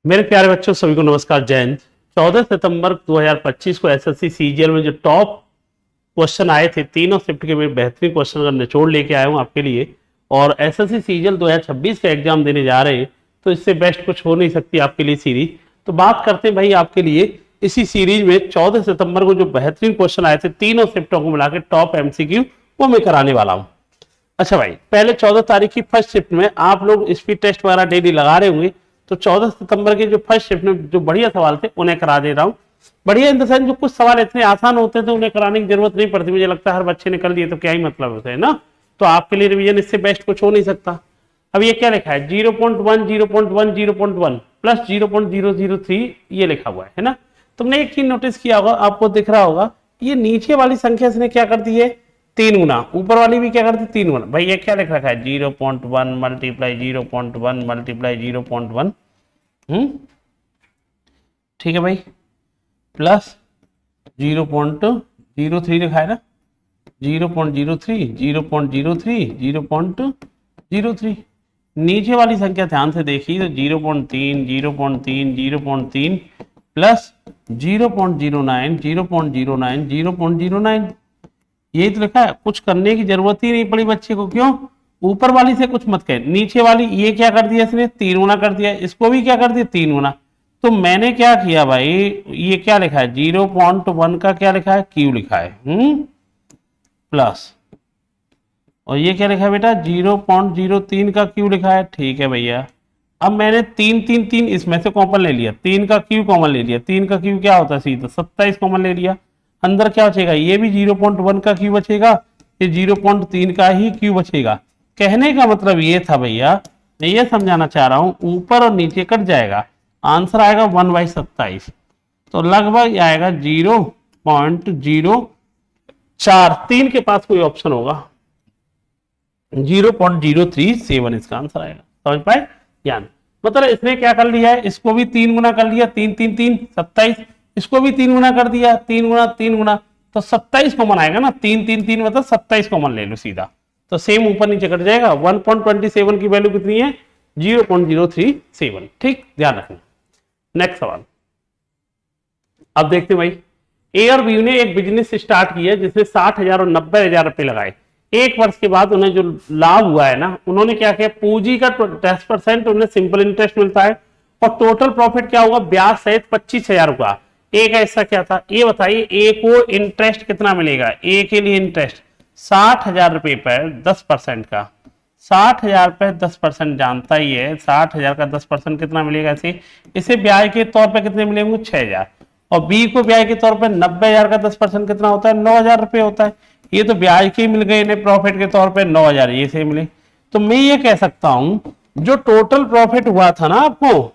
मेरे प्यारे बच्चों सभी को नमस्कार, जय हिंद। 14 सितंबर 2025 को एसएससी सीजीएल में जो टॉप क्वेश्चन आए थे, तीनों शिफ्ट के मैं बेहतरीन क्वेश्चन का निचोड़ लेके आया हूं आपके लिए। और एसएससी सीजीएल 2026 का एग्जाम देने जा रहे हैं, तो इससे बेस्ट कुछ हो नहीं सकती आपके लिए सीरीज। तो बात करते हैं भाई आपके लिए इसी सीरीज में 14 सितंबर को जो बेहतरीन क्वेश्चन आए थे तीनों शिफ्टों को मिलाकर टॉप एमसीक्यू, वो मैं कराने वाला हूँ। अच्छा भाई, पहले 14 तारीख की फर्स्ट शिफ्ट में आप लोग स्पीड टेस्ट वगैरह डेली लगा रहे होंगे, तो 14 सितंबर के जो फर्स्ट शिफ्ट में जो बढ़िया सवाल थे उन्हें करा दे रहा हूँ। बढ़िया इन द सेंस जो कुछ सवाल इतने आसान होते थे उन्हें कराने की जरूरत नहीं पड़ती। मुझे लगता है हर बच्चे ने कर लिए तो क्या ही मतलब होता है ना। तो आपके लिए रिवीजन इससे बेस्ट कुछ हो नहीं सकता। अब ये क्या लिखा है, 0.1 0.1 0.1 प्लस 0.003 ये लिखा हुआ है ना। तुमने एक चीज नोटिस किया होगा, आपको दिख रहा होगा, ये नीचे वाली संख्या इसने क्या कर दी है, 3 गुना, ऊपर वाली भी क्या करती, 3 गुना। भाई ये क्या लिख रखा है, 0.1 मल्टीप्लाई 0.1 मल्टीप्लाई 0.1, ठीक है भाई, प्लस 0.03 लिखा है ना, 0.03 0.03 0.03। नीचे वाली संख्या ध्यान से देखिए तो 0.3 0.3 0.3 प्लस 0.09 0.09 0.09, यही तो लिखा है। कुछ करने की जरूरत ही नहीं पड़ी बच्चे को। क्यों? ऊपर वाली से कुछ मत कहे, नीचे वाली ये क्या कर दिया इसने, 3 गुना कर दिया, इसको भी क्या कर दिया, 3 गुना। तो मैंने क्या किया भाई, ये क्या लिखा है, 0.1 का क्या लिखा है, क्यू लिखा है, प्लस, और ये क्या लिखा है बेटा, 0.03 का क्यू लिखा है। ठीक है भैया, अब मैंने 3 3 3 इसमें से कॉमन ले लिया, 3 का क्यू कॉमन ले लिया, 3 का क्यू क्या होता है सीधा 27 कॉमन ले लिया। अंदर क्या बचेगा, ये भी 0.1 का क्यू बचेगा, ये 0.3 का ही क्यू बचेगा। कहने का मतलब ये था भैया, मैं ये समझाना चाह रहा हूं, ऊपर और नीचे कट जाएगा, आंसर आएगा 1/27, तो लगभग आएगा 0.043। 3 के पास कोई ऑप्शन होगा, 0.037 इसका आंसर आएगा। समझ पाए ज्ञान? मतलब इसने क्या कर लिया है, इसको भी 3 गुना कर लिया, 3 3 3 27, इसको भी 3 गुना कर दिया, 3 गुना 3 गुना, तो 27 कॉमन आएगा ना, 3 3 3 मतलब 27 कॉमन ले लो सीधा, तो सेम ऊपर नीचे कट जाएगा। 1.27 की वैल्यू कितनी है, 0.037। ठीक, ध्यान रखना। नेक्स्ट सवाल अब देखते हैं भाई। ए और बी ने एक बिजनेस स्टार्ट किया जिसमें 60,000 और 90,000 रुपए लगाए। एक वर्ष के बाद उन्हें जो लाभ हुआ है ना, उन्होंने क्या किया, पूंजी का 10% उन्हें सिंपल इंटरेस्ट मिलता है, और टोटल प्रॉफिट क्या होगा, ब्याज सहित 25,000 रुपया। एक ऐसा क्या था, ये बताइए, ए को इंटरेस्ट कितना मिलेगा, ए के लिए इंटरेस्ट 60,000 रुपए पर 10% का, 60,000 पे 10% जानता ही है, 60,000 का 10% कितना मिलेगा इसे ब्याज के तौर पे कितने मिलेंगे, 6,000। और बी को ब्याज के तौर पे 90,000 का 10% कितना होता है, 9,000 रुपए होता है। ये तो ब्याज के मिल गए इन्हें प्रॉफिट के तौर पे 9,000 ये से मिले। तो मैं ये कह सकता हूं, जो टोटल प्रॉफिट हुआ था ना आपको,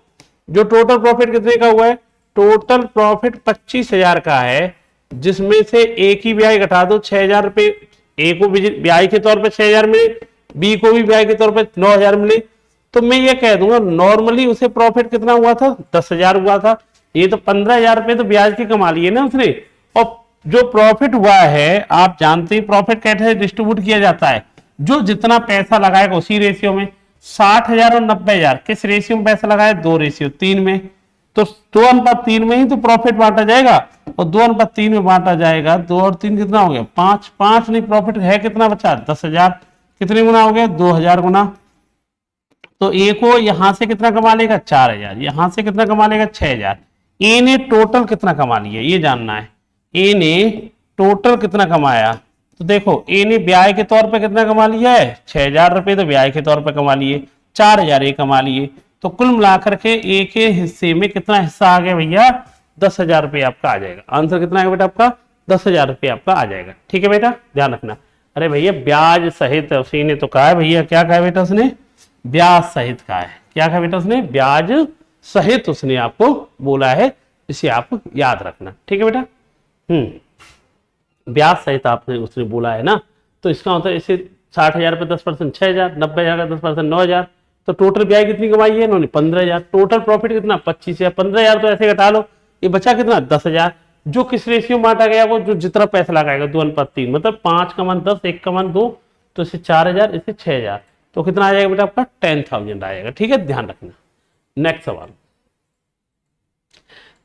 जो टोटल प्रॉफिट कितने का हुआ है, टोटल प्रॉफिट 25,000 का है, जिसमें से एक ही ब्याज घटा दो, 6,000 रुपए ए को ब्याज के तौर पे 6,000 मिले, बी को भी ब्याज के तौर पे 9,000 मिले। तो मैं ये कह दूंगा नॉर्मली उसे प्रॉफिट कितना हुआ था, 10,000 हुआ था। ये तो 15,000 रुपए तो ब्याज के कमा लिए ना उसने। और जो प्रॉफिट हुआ है, आप जानते हैं प्रॉफिट कैसे डिस्ट्रीब्यूट किया जाता है, जो जितना पैसा लगाएगा उसी रेशियो में। 60,000 और 90,000 किस रेशियो में पैसा लगाया, 2:3 में। तो 2:3 में ही तो प्रॉफिट बांटा जाएगा, और 2:3 में बांटा जाएगा, 2 और 3 कितना हो गया, 5 5 नहीं, प्रॉफिट है कितना बचा, 10,000। कितने गुना हो गया, 2,000 गुना। तो ए को यहां से कितना कमा लेगा, 4,000, यहां से कितना कमा लेगा, 6,000। ए ने टोटल कितना कमा लिया ये जानना है, ए ने टोटल कितना कमाया। तो देखो, ए ने ब्याज के तौर पे कितना कमा लिया है, 6,000 रुपए तो ब्याज के तौर पे कमा लिए, 4,000 ए कमा लिए। तो कुल मिलाकर के ए के हिस्से में कितना हिस्सा आ गया भैया, 10,000 रुपये आपका आ जाएगा। आंसर कितना है बेटा आपका, 10,000 रुपये आपका आ जाएगा। ठीक है बेटा, ध्यान रखना। अरे भैया ब्याज सहित उसी ने तो कहा है भैया, क्या कहा बेटा उसने, ब्याज सहित कहा है। क्या कहा बेटा उसने, ब्याज सहित उसने आपको बोला है, इसे आप याद रखना। ठीक है बेटा, ब्याज सहित आपने उसने बोला है ना। तो इसका मतलब इसे 60,000 पे 10% 6,000, 90,000 का 10% 9,000, तो टोटल ब्याज कितनी कमाई है इन्होंने, 15,000। टोटल प्रॉफिट कितना, 25,000। 15,000 तो ऐसे घटा लो, ये बचा कितना, 10,000। जो किस रेशियो में बांटा गया, वो जो जितना पैसा लगाएगा 2:3, मतलब 5 का मन 10, 1 का मन 2, तो इसे 4,000, इसे 6,000, तो कितना आ जाएगा बेटा आपका, 10,000 आएगा। ठीक है, ध्यान रखना। नेक्स्ट सवाल,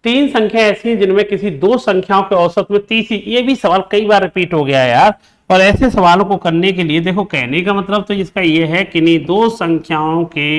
तीन संख्या ऐसी हैं जिनमें किसी दो संख्याओं के औसत में तीसरी, ये भी सवाल कई बार रिपीट हो गया है यार। और ऐसे सवालों को करने के लिए देखो, कहने का मतलब तो इसका ये है कि नहीं, दो संख्याओं के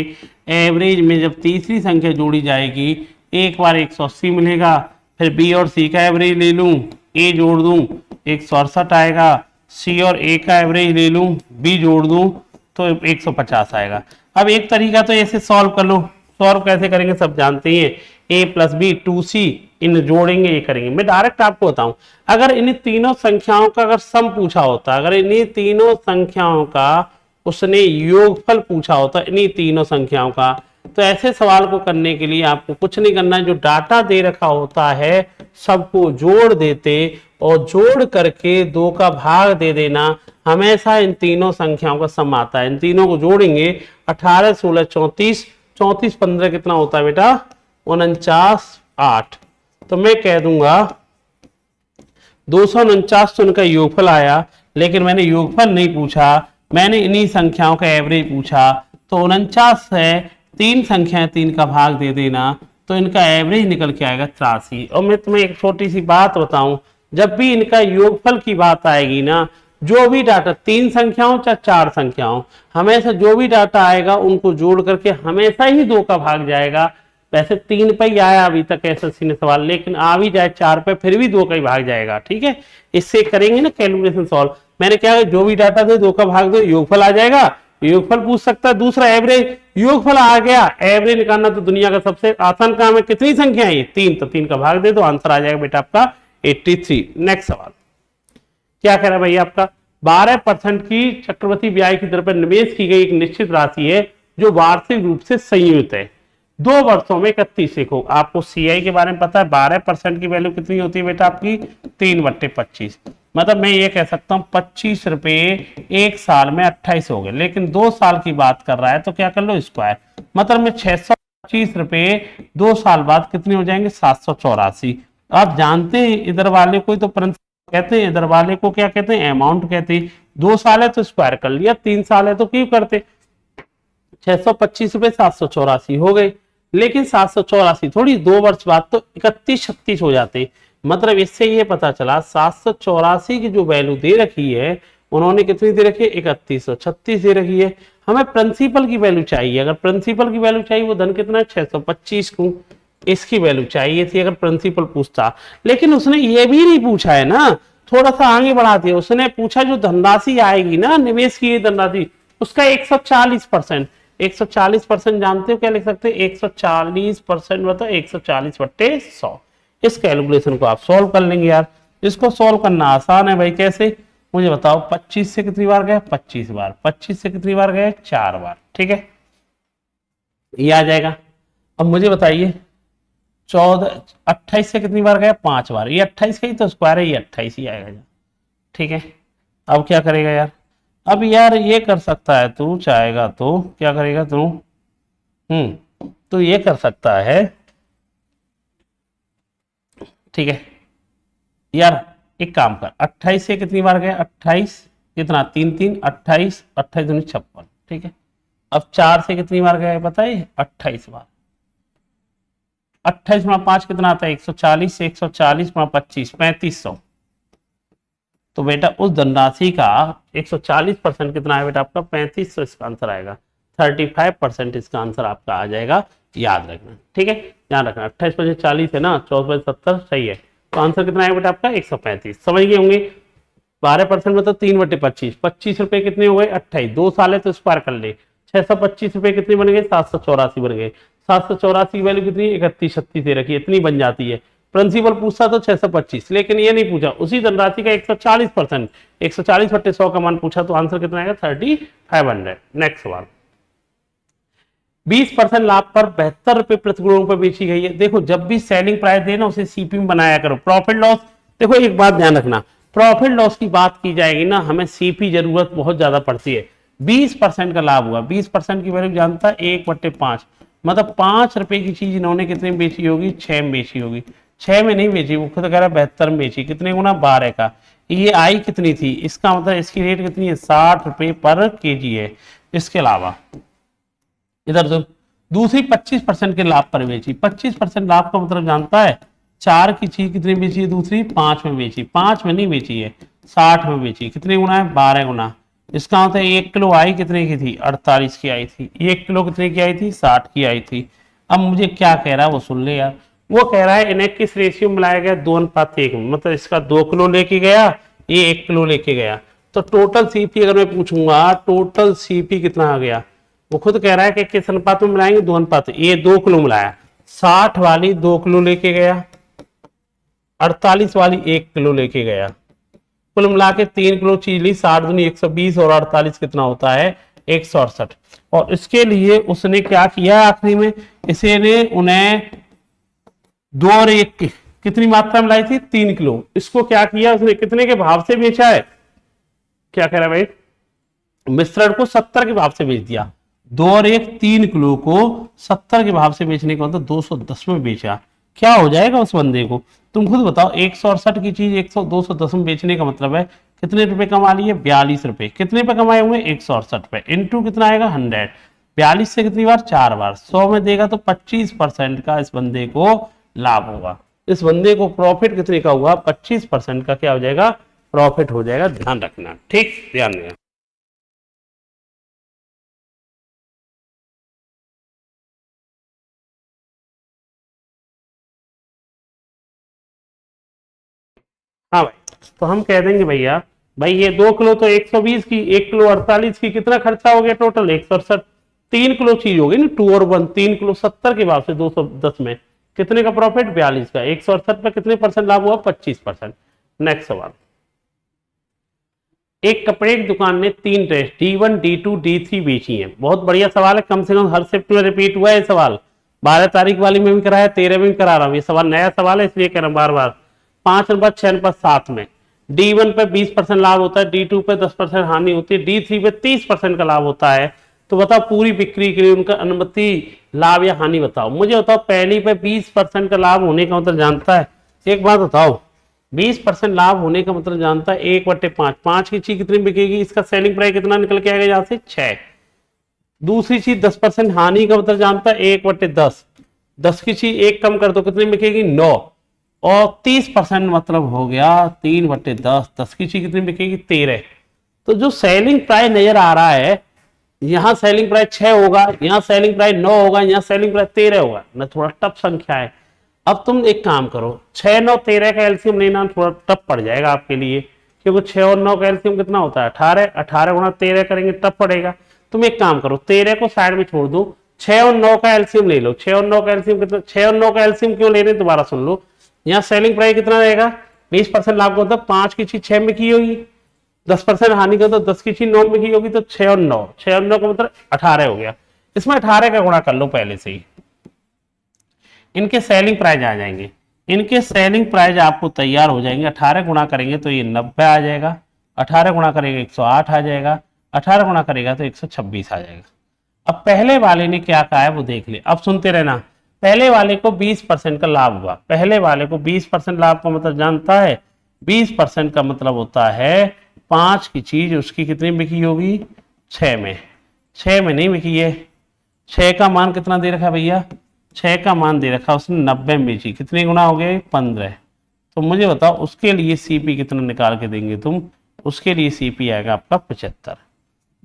एवरेज में जब तीसरी संख्या जोड़ी जाएगी, एक बार 180 मिलेगा, फिर बी और सी का एवरेज ले लूं, ए जोड़ दूं 168 आएगा, सी और ए का एवरेज ले लूं, बी जोड़ दूं तो 150 आएगा। अब एक तरीका तो ऐसे सॉल्व कर लो, सॉल्व कैसे करेंगे सब जानते ही हैं, a प्लस बी 2c, इन जोड़ेंगे ये करेंगे। मैं डायरेक्ट आपको बताऊं, अगर इन तीनों संख्याओं का अगर सम पूछा होता, अगर इन्हीं तीनों संख्याओं का उसने योगफल पूछा होता, इन्हीं तीनों संख्याओं का, तो ऐसे सवाल को करने के लिए आपको कुछ नहीं करना है, जो डाटा दे रखा होता है सबको जोड़ देते और जोड़ करके 2 का भाग दे देना, हमेशा इन तीनों संख्याओं का सम आता है। इन तीनों को जोड़ेंगे, 18 16 34, 34 15 कितना होता है बेटा 49 8, तो मैं कह दूंगा 249 तो इनका योगफल आया, लेकिन मैंने योगफल नहीं पूछा, मैंने इन्हीं संख्याओं का एवरेज पूछा। तो 49 है, तीन संख्याएं 3 का भाग दे देना, तो इनका एवरेज निकल के आएगा 83। और मैं तुम्हें एक छोटी सी बात बताऊं, जब भी इनका योगफल की बात आएगी ना, जो भी डाटा, तीन संख्याओं चाहे चार संख्याओं, हमेशा जो भी डाटा आएगा उनको जोड़ करके हमेशा ही 2 का भाग जाएगा। वैसे 3 पे ही आया अभी तक एसएससी ने सवाल, लेकिन आ भी जाए 4 पे फिर भी 2 का ही भाग जाएगा। ठीक है, इससे करेंगे ना कैलकुलेशन सॉल्व। मैंने क्या, जो भी डाटा दे 2 का भाग दो, योगफल आ जाएगा, योगफल पूछ सकता है। दूसरा एवरेज, योगफल आ गया, एवरेज निकालना तो दुनिया का सबसे आसान काम है। कितनी संख्या है ये 3, तो 3 का भाग दे दो, आंसर आ जाएगा बेटा आपका 83। नेक्स्ट सवाल क्या कह रहा है भाई आपका, 12% की चक्रवृद्धि ब्याज की दर पर निवेश की गई एक निश्चित राशि है जो वार्षिक रूप से संयुक्त है, 2 वर्षों में 31 लिखो। आपको सीआई के बारे में पता है, 12% की वैल्यू कितनी होती है बेटा आपकी 3/25, मतलब मैं ये कह सकता हूं 25 रुपए एक साल में 28 हो गए, लेकिन 2 साल की बात कर रहा है तो क्या कर लो स्क्वायर, मतलब मैं 625 रुपए 2 साल बाद कितने हो जाएंगे 784। आप जानते हैं इधर वाले को तो कहते हैं, इधर वाले को क्या कहते हैं अमाउंट कहते हैं। 2 साल है तो स्क्वायर कर लिया, 3 साल है तो क्यों करते, 625 रुपए 784 हो गए, लेकिन 784 थोड़ी 2 वर्ष बाद तो 31 36 हो जाते। मतलब इससे ये पता चला 784 की जो वैल्यू दे रखी है उन्होंने कितनी दे रखी है 3136 दे रखी है। हमें प्रिंसिपल की वैल्यू चाहिए, अगर प्रिंसिपल की वैल्यू चाहिए वो धन कितना है 625 को, इसकी वैल्यू चाहिए थी अगर प्रिंसिपल पूछता, लेकिन उसने ये भी नहीं पूछा है ना, थोड़ा सा आगे बढ़ा दिया, उसने पूछा जो धनराशि आएगी ना निवेश की धनराशि उसका 140%, 140% जानते हो क्या लिख सकते हैं 140% मतलब 140/100। इस कैलकुलेशन को आप सॉल्व कर लेंगे यार, इसको सॉल्व करना आसान है भाई। कैसे मुझे बताओ, 25 से कितनी बार गए 25 बार, 25 से कितनी बार गए 4 बार, ठीक है ये आ जाएगा। अब मुझे बताइए 28 से कितनी बार गया 5 बार, ये 28 का ही तो स्क्वायर है, ये 28 ही आएगा, ठीक है। अब क्या करेगा यार, अब यार ये कर सकता है तू चाहेगा तो क्या करेगा तू, तो ये कर सकता है, ठीक है यार। एक काम कर, 28 से कितनी बार गया 28 कितना 3 3 28 28 दूनी 56, ठीक है। अब 4 से कितनी बार गया बताइए 28 बार, 28 गुणा 5 कितना आता है 140 से 140 गुणा 25 3500। तो बेटा उस धनराशि का 140% कितना है बेटा आपका 3500, इसका आंसर आएगा 35% इसका आंसर आपका आ जाएगा, याद रखना, ठीक है ध्यान रखना। 28 × 40 है ना, 14/70 सही है, तो आंसर कितना आएगा बेटा आपका 135। समझ गए होंगे, 12% मतलब 3/25, 25 रुपए कितने हो गए 28, 2 साल है तो स्क्वायर कर ले, 625 रुपए कितने बन गए 784 बन गए, 784 की वैल्यू कितनी 31 36 दे रखी है, इतनी बन जाती है। प्रिंसिपल पूछता तो 625, लेकिन ये नहीं पूछा, उसी धनराशि का 140% 140/100 का मान पूछा, तो आंसर कितना आएगा 3500। नेक्स्ट सवाल, 20% लाभ पर 72 रुपए प्रति गुणों पर बेची गई है। देखो जब भी सेलिंग प्राइस देना उसे सीपी में बनाया करो। प्रॉफिट लॉस, देखो एक बात ध्यान रखना, प्रॉफिट लॉस की बात की जाएगी ना हमें सीपी जरूरत बहुत ज्यादा पड़ती है। 20% का लाभ हुआ, 20% की वैल्यू जानता है 1/5, मतलब 5 रुपए की चीज इन्होंने कितने में बेची होगी 6 में बेची होगी, 6 में नहीं बेची, वो खुद कह रहा है 72 में बेची, कितने गुना 12 का। ये आई कितनी थी, इसका मतलब इसकी रेट कितनी है 60 रुपए पर केजी है। इसके अलावा इधर जो दूसरी 25% के लाभ पर बेची, 25% लाभ का मतलब जानता है 4 की चीज कितनी बेची है, दूसरी 5 में बेची, 5 में नहीं बेची है, 60 में बेची। कितने गुना है, 12 गुना। इसका मतलब 1 किलो आई कितने की थी, 48 की आई थी। 1 किलो कितने की आई थी, 60 की आई थी। अब मुझे क्या कह रहा है वो सुन ले यार। वो कह रहा है इन्हें किस रेशियो में लाया गया, 2:1 में। मतलब इसका 2 किलो लेके गया, ये 1 किलो लेके गया। तो टोटल सीपी अगर मैं पूछूंगा, टोटल सीपी कितना आ गया, वो खुद कह रहा है कि किस अनुपात में मिलाएंगे, 2 अनुपात। ये 2 किलो मिलाया, 60 वाली 2 किलो लेके गया, 48 वाली 1 किलो लेके गया। कुल मिला के 3 किलो चीज ली, 60 दूनी 120 और 48 कितना होता है, 168। और इसके लिए उसने क्या किया आखिरी में, इसे ने उन्हें 2 और 1 की कितनी मात्रा में लाई थी, 3 किलो। इसको क्या किया उसने, कितने के भाव से बेचा है, क्या कह रहा है भाई, मिश्रण को 70 के भाव से बेच दिया। 2 और 1 3 किलो को 70 के भाव से बेचने का मतलब 210 में बेचा। क्या हो जाएगा उस बंदे को, तुम खुद बताओ। 168 की चीज 210 में बेचने का मतलब है कितने रुपए कमा लिए, 42 रुपए। कितने पे कमाए हुए, 168 पे, इंटू कितना आएगा, 100। 42 से कितनी बार, 4 बार। 100 में देगा तो 25% का इस बंदे को लाभ होगा। इस बंदे को प्रॉफिट कितने का हुआ, 25% का क्या हो जाएगा, प्रॉफिट हो जाएगा। ध्यान रखना, ठीक, ध्यान देना। हाँ भाई, तो हम कह देंगे भैया, भाई ये 2 किलो तो 120 की, 1 किलो 48 की, कितना खर्चा हो गया टोटल, 168। 3 किलो चीज होगी ना, 2 और 1, 3 किलो 70 के भाव से 210 में कितने का प्रॉफिट, 42 का। 168 पे कितने परसेंट लाभ हुआ, 25%। नेक्स्ट सवाल, एक कपड़े की दुकान ने 3 ड्रेस D1 D2 D3 बेची है। बहुत बढ़िया सवाल है, कम से कम हर शिफ्ट में रिपीट हुआ है सवाल। 12 तारीख वाली में भी कराया, 13 में भी करा रहा हूँ। ये सवाल नया सवाल है इसलिए कह रहा हूँ बार बार। 5 नंबर 6 नंबर 7 में D1 पे 20% लाभ होता है, D2 पे 10% हानि होती है, D3 पे 30% का लाभ होता है। तो बताओ पूरी बिक्री के लिए उनका अनुमति लाभ या हानि बताओ। मुझे बताओ, पहली पे 20% का लाभ होने का मतलब जानता है, एक बात बताओ, 20% लाभ होने का मतलब जानता है 1/5। 5 की चीज कितनी बिकेगी, इसका सेलिंग प्राइस कितना निकल के आएगा यहाँ से, 6। दूसरी चीज 10% हानि का मतलब जानता है 1/10। 10 की चीज 1 कम कर दो, कितनी बिकेगी, 9। और 30% मतलब हो गया 3/10। 10 की चीज कितनी बिकेगी, 13। तो जो सेलिंग प्राइस नजर आ रहा है, यहाँ सेलिंग प्राइस 6 होगा, यहाँ सेलिंग प्राइस 9 होगा, यहाँ सेलिंग प्राइस 13 होगा ना, थोड़ा टफ संख्या है। अब तुम एक काम करो, 6 9 13 का एलसीएम लेना थोड़ा टफ पड़ जाएगा आपके लिए, क्योंकि 6 और 9 का एलसीएम कितना होता है, 18। 18 गुणा 13 करेंगे टफ पड़ेगा। तुम एक काम करो, 13 को साइड में छोड़ दो, 6 और 9 का एलसीएम ले लो। 6 और 9 का एलसीएम कितना, 6 और 9 का एलसीएम क्यों ले रहे हैं दोबारा सुन लो। यहाँ सेलिंग प्राइस कितना रहेगा, 20% लाभ होता है, 5 की चीज 6 में की होगी, 10% हानि का तो 10 की चीज 9 में की होगी, तो 6 और 9, 6 और 9 का मतलब 18 हो गया। इसमें 18 का गुणा कर लो पहले से ही, इनके सेलिंग प्राइस आ जाएंगे। इनके सेलिंग प्राइस आपको तैयार हो जाएंगे। 18 गुणा करेंगे तो ये 90 आ जाएगा, 18 गुणा करेगा 108 आ जाएगा, 18 गुणा करेगा तो 126 आ जाएगा। अब पहले वाले ने क्या कहा है वो देख ले, अब सुनते रहना। पहले वाले को 20% का लाभ हुआ, पहले वाले को 20% लाभ का मतलब जानता है, 20% का मतलब होता है 5 की चीज उसकी कितनी बिकी होगी, 6 में। 6 में नहीं बिकी है, 6 का मान कितना दे रखा है भैया, 6 का मान दे रखा उसने 90 में बेची, कितने गुना हो गए, 15। तो मुझे बताओ उसके लिए सीपी कितना निकाल के देंगे तुम, उसके लिए सीपी आएगा आपका 75।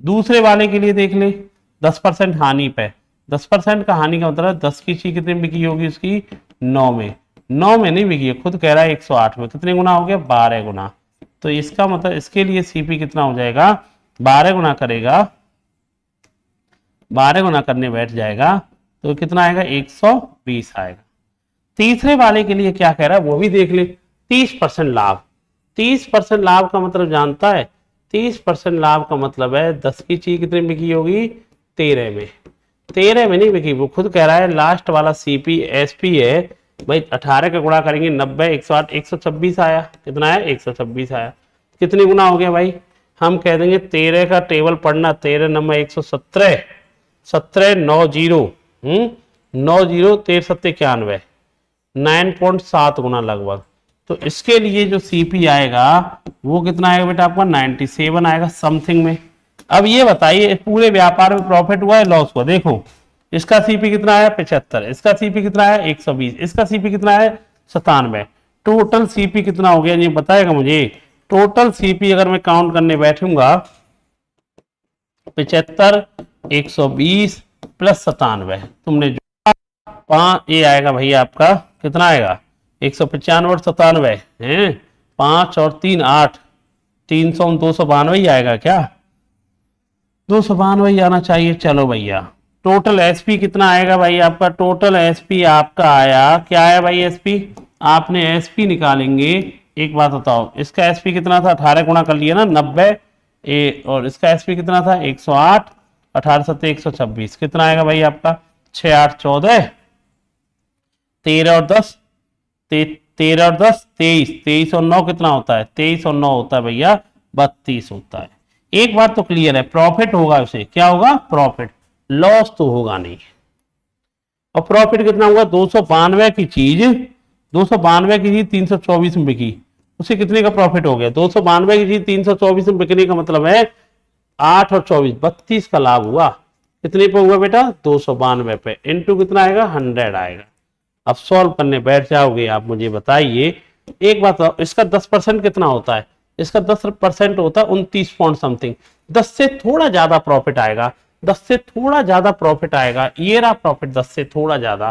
दूसरे वाले के लिए देख ले, 10% हानि पे, 10% का हानि का मतलब 10 की चीज कितनी बिकी होगी उसकी, 9 में। 9 में नहीं बिकी है, खुद कह रहा है 108 में, कितने गुना हो गया, 12 गुना। तो इसका मतलब इसके लिए सीपी कितना हो जाएगा, 12 गुना करेगा, 12 गुना करने बैठ जाएगा तो कितना आएगा, 120 आएगा। तीसरे वाले के लिए क्या कह रहा है वो भी देख ले, 30% लाभ। 30% लाभ का मतलब जानता है, 30% लाभ का मतलब है 10 की चीज कितनी बिकी होगी, 13 में। 13 में नहीं बिकी, वो खुद कह रहा है लास्ट वाला सीपी एसपी है भाई। 18 का गुणा करेंगे 90 108 126 आया, कितना आया, 126 आया। कितनी गुना हो गया भाई, हम कह देंगे 13 का टेबल पढ़ना, 13 नंबर 117, 17 9 0 9 0 13 7 91, 9.7 गुना लगभग। तो इसके लिए जो सीपी आएगा वो कितना आएगा बेटा आपका, 97 आएगा समथिंग में। अब ये बताइए पूरे व्यापार में प्रॉफिट हुआ है लॉस हुआ, देखो इसका सीपी कितना है 75, इसका सीपी कितना है 120, इसका सीपी कितना है 97। टोटल सीपी कितना हो गया ये बताएगा मुझे? टोटल सीपी अगर मैं काउंट करने बैठूंगा 75 120 प्लस 97 तुमने जो ये आएगा भैया आपका कितना आएगा 195 और 97 है 5 और 3 8 300 292 ही आएगा क्या? 292 ही आना चाहिए। चलो भैया टोटल एसपी कितना आएगा भाई आपका? टोटल एसपी आपका आया क्या आया भाई? एसपी आपने एसपी निकालेंगे। एक बात बताओ इसका एसपी कितना था? 18 गुणा कर लिया ना 90 और इसका एसपी कितना था? 108 18 7 126 कितना आएगा भाई आपका? 6 8 14 13 और 10 13 और 10 23 23 और 9 कितना होता है? 23 और 9 होता है भैया 32 होता है। एक बात तो क्लियर है प्रॉफिट होगा उसे क्या होगा? प्रॉफिट, लॉस तो होगा नहीं। और प्रॉफिट कितना होगा? 292 की चीज 324 में बिकी उसे कितने का प्रॉफिट हो गया? 292 की चीज 324 में बिकने का मतलब है 8 और 24 32 का लाभ हुआ। कितने पे हुआ बेटा? 292 पे इनटू कितना आएगा? 100 आएगा। अब सॉल्व करने बैठ जाओगे आप मुझे बताइए एक बात, इसका 10% कितना होता है? इसका 10% होता है 29 पॉइंट समथिंग। 10 से थोड़ा ज्यादा प्रॉफिट आएगा, 10 से थोड़ा ज्यादा प्रॉफिट आएगा। ये रहा प्रॉफिट 10 से थोड़ा ज्यादा,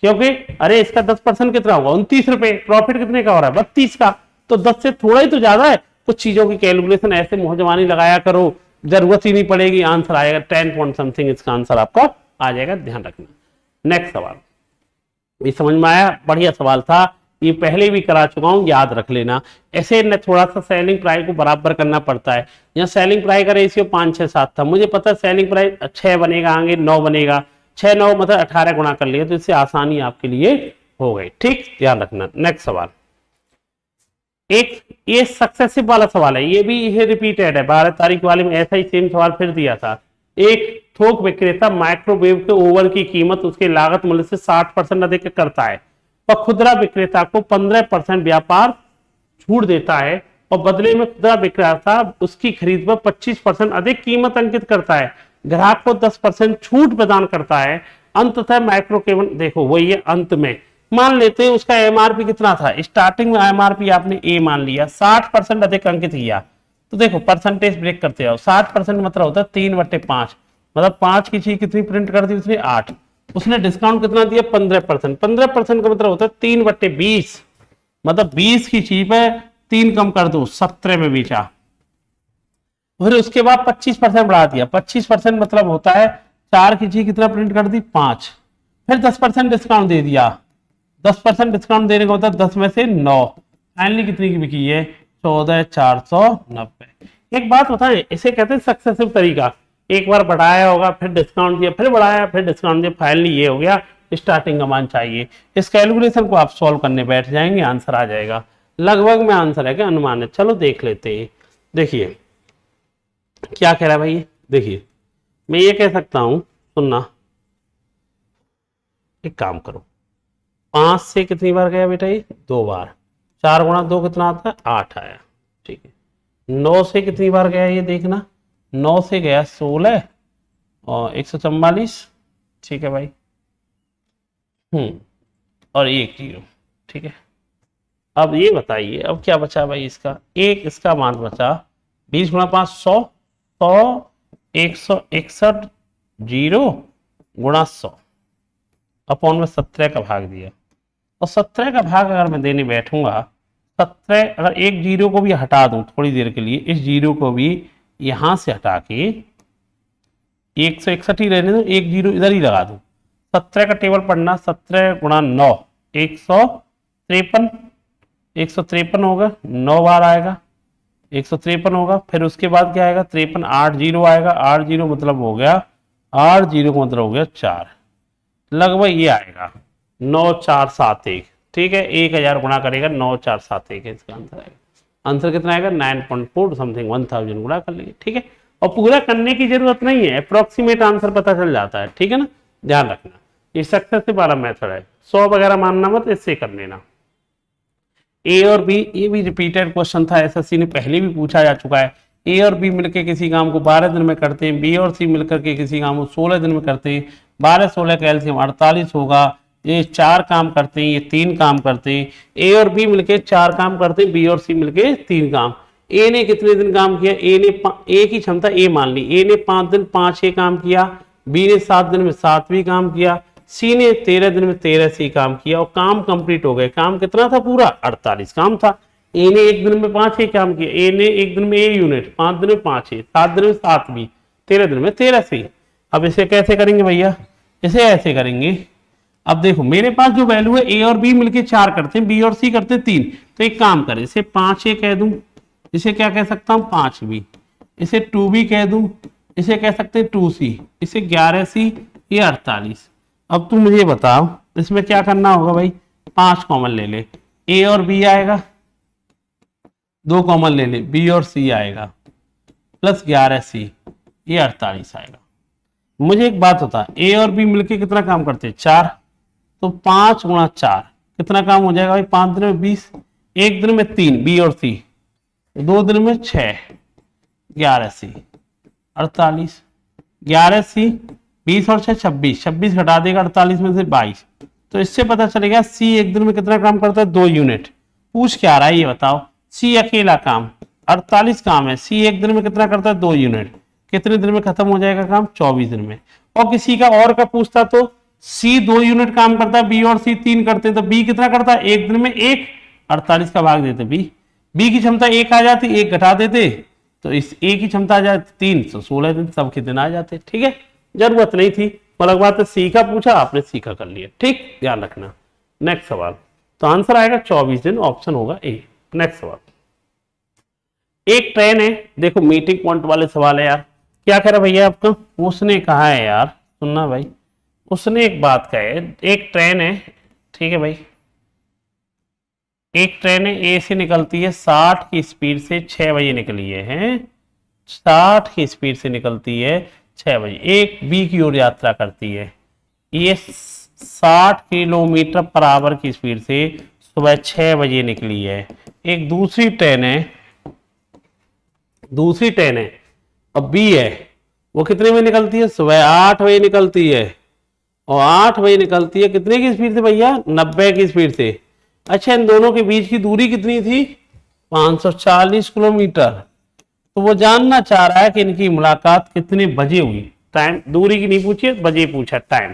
क्योंकि अरे इसका 10% कितना होगा? 29 रुपए। प्रॉफिट कितने का हो रहा है? 32 का। तो 10 से थोड़ा ही तो ज्यादा है। कुछ चीजों की कैलकुलेशन ऐसे मुहजमानी लगाया करो, जरूरत ही नहीं पड़ेगी, आंसर आएगा 10 पॉइंट समथिंग। इसका आंसर आपका आ जाएगा, ध्यान रखना। नेक्स्ट सवाल ये समझ में आया? बढ़िया सवाल था, ये पहले भी करा चुका हूं, याद रख लेना। ऐसे न थोड़ा सा सेलिंग प्राइस को बराबर करना पड़ता है। यहाँ सेलिंग प्राइस का रेशियो 5 6 7 था, मुझे पता है सेलिंग प्राइस 6 बनेगा, आगे 9 बनेगा। 6 9 मतलब 18 गुणा कर लिया, तो इससे आसानी आपके लिए हो गई। ठीक, ध्यान रखना। नेक्स्ट सवाल एक ये सक्सेसिव वाला सवाल है, ये भी ये रिपीटेड है। 12 तारीख वाले में ऐसा ही सेम सवाल फिर दिया था। एक थोक विक्रेता माइक्रोवेव के ओवन की कीमत उसके लागत मूल्य से 60% अधिक करता है और खुदरा विक्रेता को 15% व्यापार छूट देता है और बदले में खुदरा विक्रेता उसकी खरीद पर 25% अधिक कीमत अंकित करता है, ग्राहक को 10% छूट प्रदान करता है। अंततः माइक्रो केवल देखो वही है, अंत में मान लेते हैं उसका एमआरपी कितना था? स्टार्टिंग में एमआरपी आपने ए मान लिया, 60% अधिक अंकित किया। तो देखो परसेंटेज ब्रेक करते हो, 60% मतलब होता है 3/5, मतलब 5 की चीज कितनी प्रिंट कर दी उसने? 8। उसने डिस्काउंट कितना दिया? 15%। 15% का मतलब होता है 3/20, मतलब 20 की चीज पे 3 कम कर दो, 17 में बेचा। फिर उसके बाद 25% बढ़ा दिया, 25% मतलब होता है 4 की चीज कितना प्रिंट कर दी? 5। फिर 10% डिस्काउंट दे दिया, 10% डिस्काउंट देने का मतलब 10 में से 9, फाइनली कितनी की बिकी है? 14,490। एक बात बताएं, इसे कहते हैं सक्सेसिव तरीका। एक बार बढ़ाया होगा, फिर डिस्काउंट दिया, फिर बढ़ाया, फिर डिस्काउंट दिया, फाइनली ये हो गया। स्टार्टिंग का मान चाहिए। इस कैलकुलेशन को आप सॉल्व करने बैठ जाएंगे, आंसर आ जाएगा। लगभग में आंसर है क्या? अनुमान है। चलो देख लेते हैं। देखिए क्या कह रहा है भाई, देखिए मैं ये कह सकता हूं, सुनना, एक काम करो, 5 से कितनी बार गया बेटा? ये 2 बार। 4 गुणा 2 कितना आता है? 8 आया। ठीक है। 9 से कितनी बार गया ये देखना, 9 से गया 16 और 144। ठीक है भाई। और 1 0। ठीक है। अब ये बताइए अब क्या बचा भाई? इसका एक इसका मान बचा 20 गुणा 5 100, 100 161 0 गुणा 100 अपॉन में 17 का भाग दिया। और 17 का भाग अगर मैं देने बैठूंगा, 17 अगर एक जीरो को भी हटा दूं थोड़ी देर के लिए, इस जीरो को भी यहां से हटा के 161 ही रहने दो, एक जीरो इधर ही लगा दूं। 17 का टेबल पढ़ना, 17 गुणा 9 153, 153 होगा, 9 बार आएगा 153 होगा। फिर उसके बाद क्या आएगा? 53 8 0 आएगा, 8 0 मतलब हो गया, 8 0 का मतलब हो गया 4, लगभग ये आएगा 9471। ठीक है, 1000 गुणा करेगा 9471 इसका आंसर आएगा। आंसर कितना आएगा? 9.4 समथिंग, 1000 गुणा कर लेंगे। ठीक है, और पूरा करने की जरूरत नहीं है, अप्रोक्सीमेट आंसर पता चल जाता है। ठीक है ना, ध्यान रखना। ये सक्सेसिव वाला मेथड है, 100 वगैरह मानना मत, इससे कर लेना। ए और बी, ये भी रिपीटेड क्वेश्चन था, एसएससी ने पहले भी पूछा जा चुका है। ए और बी मिलकर किसी काम को 12 दिन में करते हैं, बी और सी मिलकर के किसी काम को 16 दिन में करते हैं। 12 16 का एलसीएम 48 होगा, ये 4 काम करते हैं, ये 3 काम करते हैं, ए और बी मिलके 4 काम करते हैं, बी और सी मिलके 3 काम। ए ने कितने दिन काम किया, ए की क्षमता ए मान ली, ए ने 5 दिन 5 काम किया, बी ने 7 दिन में 7 भी काम किया, सी ने 13 दिन में 13 सी काम किया और काम कंप्लीट हो गए। काम कितना था पूरा 48 काम था। ए ने 1 दिन में 5 काम किया, ए ने 1 दिन में ए यूनिट, 5 दिन में 5 7 दिन में 7 भी, 13 दिन में 13 सी। अब इसे कैसे करेंगे भैया, इसे ऐसे करेंगे। अब देखो मेरे पास जो वैल्यू है ए और बी मिलके 4 करते हैं, बी और सी करते हैं 3, तो एक काम करें इसे 5 कह दूं, इसे क्या कह सकता हूं 5B, इसे 2B कह दूं, इसे कह सकते हैं 2C, इसे 11C, ये 48। अब तुम मुझे बताओ इसमें क्या करना होगा भाई, 5 कॉमन ले ले, ए और बी आएगा, 2 कॉमन ले ले, बी और सी आएगा, प्लस 11C, ये 48 आएगा। मुझे एक बात बता, ए और बी मिलके कितना काम करते हैं 4, तो 5 गुणा 4 कितना काम हो जाएगा भाई, 5 दिन में 20, 1 दिन में 3 बी और सी, 2 दिन में 6, 11C 48, 11C 20 और 6 26, 26 घटा देगा 48 में से 22, तो इससे पता चलेगा सी 1 दिन में कितना काम करता है 2 यूनिट। पूछ क्या रहा है ये बताओ, सी अकेला काम 48 काम है, सी 1 दिन में कितना करता है 2 यूनिट, कितने दिन में खत्म हो जाएगा काम 24 दिन में। और किसी का और का पूछता तो सी 2 यूनिट काम करता है, बी और सी 3 करते हैं, तो बी कितना करता है 1 दिन में 1, 48 का भाग देते बी की क्षमता 1 आ जाती, 1 घटा देते तो इस ए की क्षमता आ जाती 3, तो 16 दिन सबके दिन आ जाते। ठीक है, जरूरत नहीं थी, अलग बात है सी का पूछा आपने सी का कर लिया, ठीक ध्यान रखना। नेक्स्ट सवाल, तो आंसर आएगा 24 दिन, ऑप्शन होगा ए। नेक्स्ट सवाल, एक ट्रेन है, देखो मीटिंग पॉइंट वाले सवाल है यार। क्या कह रहा भैया आपका, उसने कहा है यार, सुनना भाई, उसने एक बात कहा है, एक ट्रेन है, ठीक है भाई, एक ट्रेन है ए से निकलती है 60 की स्पीड से 6 बजे निकली है, 60 की स्पीड से निकलती है 6 बजे, एक बी की ओर यात्रा करती है, ये 60 किलोमीटर पर आवर की स्पीड से सुबह 6 बजे निकली है। एक दूसरी ट्रेन है, अब बी है, वो कितने बजे निकलती है, सुबह 8 बजे निकलती है, और 8 बजे निकलती है कितने की स्पीड से भैया, 90 की स्पीड से। अच्छा, इन दोनों के बीच की दूरी कितनी थी, 540 किलोमीटर। तो वो जानना चाह रहा है कि इनकी मुलाकात कितने बजे हुई, टाइम दूरी की नहीं पूछी, बजे पूछा, टाइम।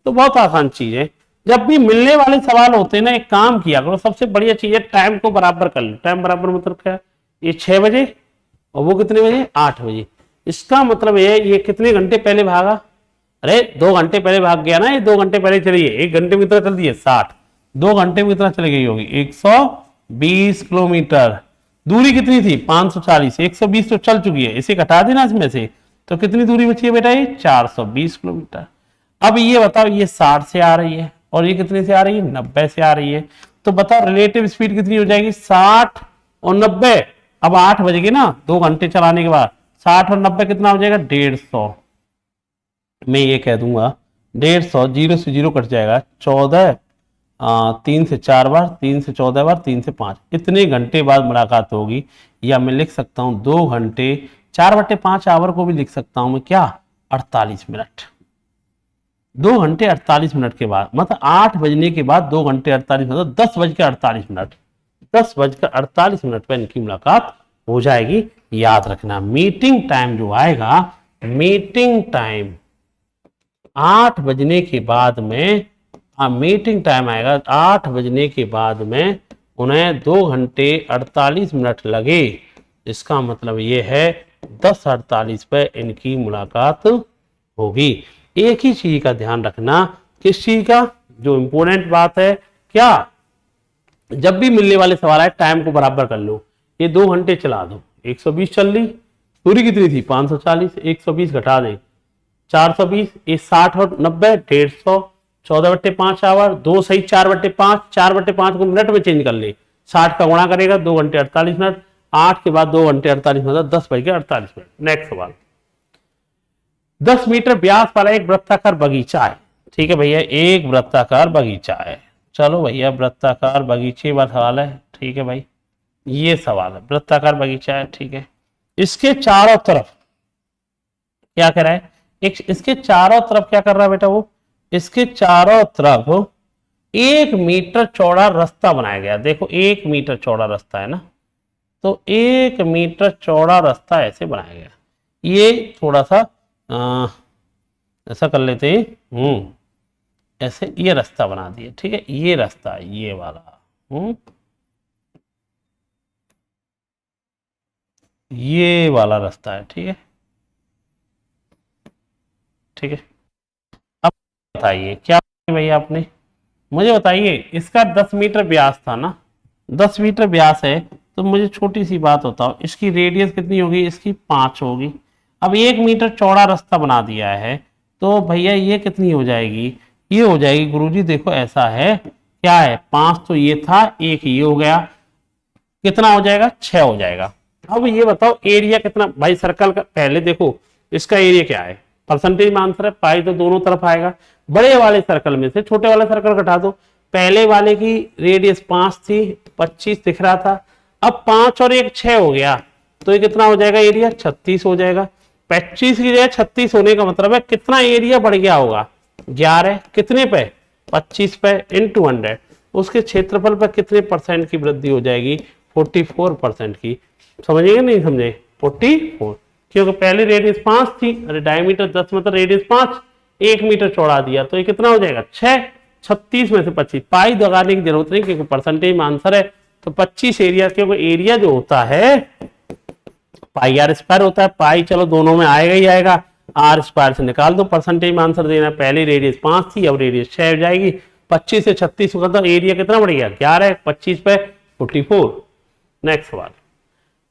तो बहुत आसान चीज है, जब भी मिलने वाले सवाल होते हैं ना, एक काम किया करो, सबसे बढ़िया चीज है टाइम को बराबर कर लो। टाइम बराबर मतलब क्या, ये 6 बजे और वो कितने बजे, 8 बजे। इसका मतलब ये कितने घंटे पहले भागा, अरे 2 घंटे पहले भाग गया ना, ये 2 घंटे पहले चली है, 1 घंटे में कितना चल रही है 60, 2 घंटे में कितना चली गई होगी 120 किलोमीटर। दूरी कितनी थी 540, 120 तो चल चुकी है, इसे घटा देना इसमें से, तो कितनी दूरी बची है बेटा, ये 420 किलोमीटर। अब ये बताओ, ये 60 से आ रही है और ये कितने से आ रही है, 90 से आ रही है, तो बताओ रिलेटिव स्पीड कितनी हो जाएगी, 60 और 90। अब 8 बज गए ना, 2 घंटे चलाने के बाद 60 और 90 कितना हो जाएगा, 150। मैं ये कह दूंगा 150, 0 से 0 कट जाएगा, 14, 3 से 4 बार, 3 से 14 बार, 3 से 5, इतने घंटे बाद मुलाकात होगी। या मैं लिख सकता हूं 2 घंटे 4/5 आवर को भी लिख सकता हूं मैं क्या, 48 मिनट। 2 घंटे 48 मिनट के बाद, मतलब 8 बजने के बाद 2 घंटे 48 मिनट, 10:48 मिनट, 10:48 पर इनकी मुलाकात हो जाएगी। याद रखना मीटिंग टाइम जो आएगा, मीटिंग टाइम 8 बजने के बाद में, मीटिंग टाइम आएगा 8 बजने के बाद में उन्हें 2 घंटे 48 मिनट लगे। इसका मतलब ये है 10:48 पे इनकी मुलाकात होगी। एक ही चीज का ध्यान रखना, किस चीज का, जो इंपोर्टेंट बात है क्या, जब भी मिलने वाले सवाल है टाइम को बराबर कर लो। ये 2 घंटे चला दो, 120 चल रही, दूरी कितनी थी 540, 120 घटा दे 420, ये 60 और 90 150, 14/5 आवर, 2 सही 4/5, 4/5 को मिनट में चेंज कर ले, 60 का गुणा करेगा 2 घंटे 48 मिनट, 8 के बाद 2 घंटे 48 मिनट, 10:48 मिनट। नेक्स्ट सवाल, 10 मीटर व्यास वाला एक वृत्ताकार बगीचा है, ठीक है भैया, एक वृत्ताकार बगीचा है। चलो भैया वृत्ताकार बगीचे वाला सवाल है, ठीक है भाई, ये सवाल है, वृत्ताकार बगीचा है, ठीक है। इसके चारों तरफ क्या कर रहा है, इसके चारों तरफ क्या कर रहा है बेटा, वो इसके चारों तरफ 1 मीटर चौड़ा रास्ता बनाया गया। देखो 1 मीटर चौड़ा रास्ता है ना, तो 1 मीटर चौड़ा रास्ता ऐसे बनाया गया। ये थोड़ा सा ऐसा कर लेते हैं, ऐसे ये रास्ता बना दिया, ठीक है, ये रास्ता ये वाला, ये वाला रास्ता है, ठीक है, ठीक है। अब बताइए क्या भैया आपने, मुझे बताइए इसका 10 मीटर व्यास था ना, 10 मीटर व्यास है, तो मुझे छोटी सी बात बताओ इसकी रेडियस कितनी होगी, इसकी 5 होगी। अब 1 मीटर चौड़ा रास्ता बना दिया है, तो भैया ये कितनी हो जाएगी, ये हो जाएगी गुरुजी, देखो ऐसा है, क्या है 5 तो ये था, 1 ये हो गया, कितना हो जाएगा 6 हो जाएगा। अब ये बताओ एरिया कितना, भाई सर्कल का पहले देखो इसका एरिया क्या है, परसेंटेज में आंसर है, पाई तो दोनों तरफ आएगा। बड़े वाले सर्कल में से छोटे वाला सर्कल घटा दो, पहले वाले की रेडियस 5 थी, 25 दिख रहा था, अब 5 और 1 6 हो गया, तो ये कितना हो जाएगा एरिया 36 हो जाएगा। 25 की जगह 36 होने का मतलब है कितना एरिया बढ़ गया होगा, 11 कितने पे 25 पे इंटू 100, उसके क्षेत्रफल पर कितने परसेंट की वृद्धि हो जाएगी, 44% की। समझिएगा नहीं समझे, 44, क्योंकि पहले रेडियस 5 थी, अरे डायमीटर 10 मतलब रेडियस 5, 1 मीटर चौड़ा दिया, तो ये कितना हो जाएगा 6, 36 में से 25, पाई दगाने की जरूरत नहीं क्योंकि परसेंटेज में आंसर है, तो 25 एरिया, क्योंकि एरिया जो होता है पाई आर स्क्वायर होता है, पाई चलो दोनों में आएगा ही आएगा, आर स्क्वायर से निकाल दो, परसेंटेज में आंसर देना, पहले रेडियस 5 थी, अब रेडियस 6 हो जाएगी, 25 से 36 होगा तो एरिया कितना बढ़ गया 11, 25 पे 44। नेक्स्ट सवाल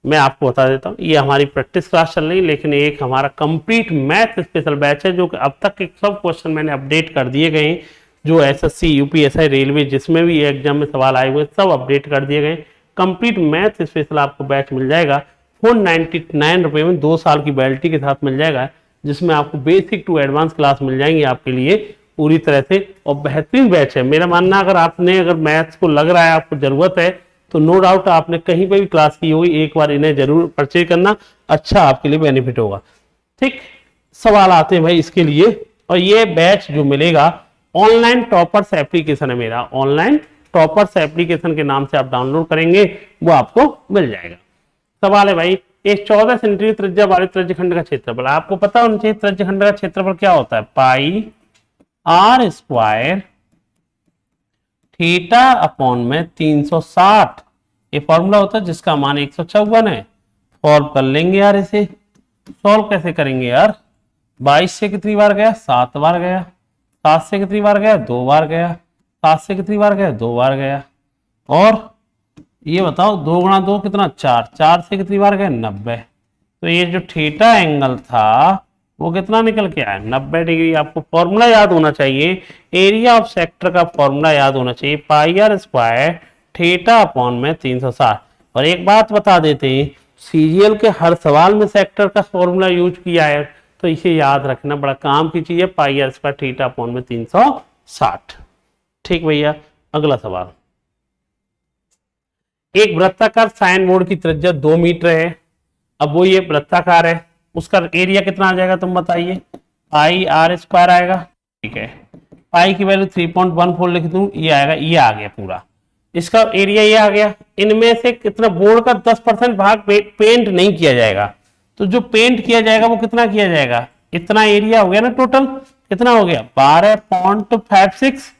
मैं आपको बता देता हूँ, ये हमारी प्रैक्टिस क्लास चल रही है, लेकिन एक हमारा कंप्लीट मैथ स्पेशल बैच है, जो कि अब तक के सब क्वेश्चन मैंने अपडेट कर दिए गए हैं, जो एसएससी यूपीएसआई रेलवे जिसमें भी एग्जाम में सवाल आए हुए सब अपडेट कर दिए गए। कंप्लीट मैथ स्पेशल आपको बैच मिल जाएगा 499 रुपये में, 2 साल की वैलिडिटी के साथ मिल जाएगा, जिसमें आपको बेसिक टू एडवांस क्लास मिल जाएंगी आपके लिए पूरी तरह से, और बेहतरीन बैच है मेरा मानना। अगर मैथ्स को लग रहा है आपको जरूरत है, तो नो डाउट आपने कहीं पर भी क्लास की होगी, एक बार इन्हें जरूर परचेज करना, अच्छा आपके लिए बेनिफिट होगा। ठीक, सवाल आते हैं भाई इसके लिए, और ये बैच जो मिलेगा ऑनलाइन टॉपर्स एप्लीकेशन है मेरा, ऑनलाइन टॉपर्स एप्लीकेशन के नाम से आप डाउनलोड करेंगे, वो आपको मिल जाएगा। सवाल है भाई, एक 14 सेंटीमीटर त्रिज्या वाले त्रिज्यखंड का क्षेत्रफल, आपको पता होना चाहिए त्रिज्यखंड का क्षेत्रफल क्या होता है, पाई आर स्क्वायर थीटा अपॉन में 360, ये फॉर्मूला होता है जिसका मान 154 है। सॉल्व कर लेंगे यार, इसे सॉल्व कैसे करेंगे यार, 22 से कितनी बार गया 7 बार गया, 7 से कितनी बार गया 2 बार गया, 7 से कितनी बार गया 2 बार गया, और ये बताओ 2 गुणा 2 कितना 4, 4 से कितनी बार गया 90, तो ये जो थीटा एंगल था वो कितना निकल के आया 90 डिग्री। आपको फॉर्मूला याद होना चाहिए, एरिया ऑफ सेक्टर का फॉर्मूला याद होना चाहिए, पाई आर स्क्वायर थीटा अपॉन में 360। और एक बात बता देते हैं, सीजीएल के हर सवाल में सेक्टर का फॉर्मूला यूज किया है, तो इसे याद रखना बड़ा काम की चीज है, पाई आर स्क्वायर थीटा अपॉन में 360। ठीक भैया, अगला सवाल, एक वृत्ताकार साइन बोर्ड की त्रिज्या 2 मीटर है, अब वो ये वृत्ताकार है, उसका एरिया कितना आ जाएगा तुम बताइए, पाई आर स्क्वायर आएगा, ठीक है, पाई की वैल्यू 3.14 लिख दूं, ये आएगा, ये आ गया पूरा, इसका एरिया ये आ गया। इनमें से कितना बोर्ड का 10% भाग पेंट नहीं किया जाएगा, तो जो पेंट किया जाएगा वो कितना किया जाएगा, इतना एरिया हो गया ना, टोटल कितना हो गया 12.56,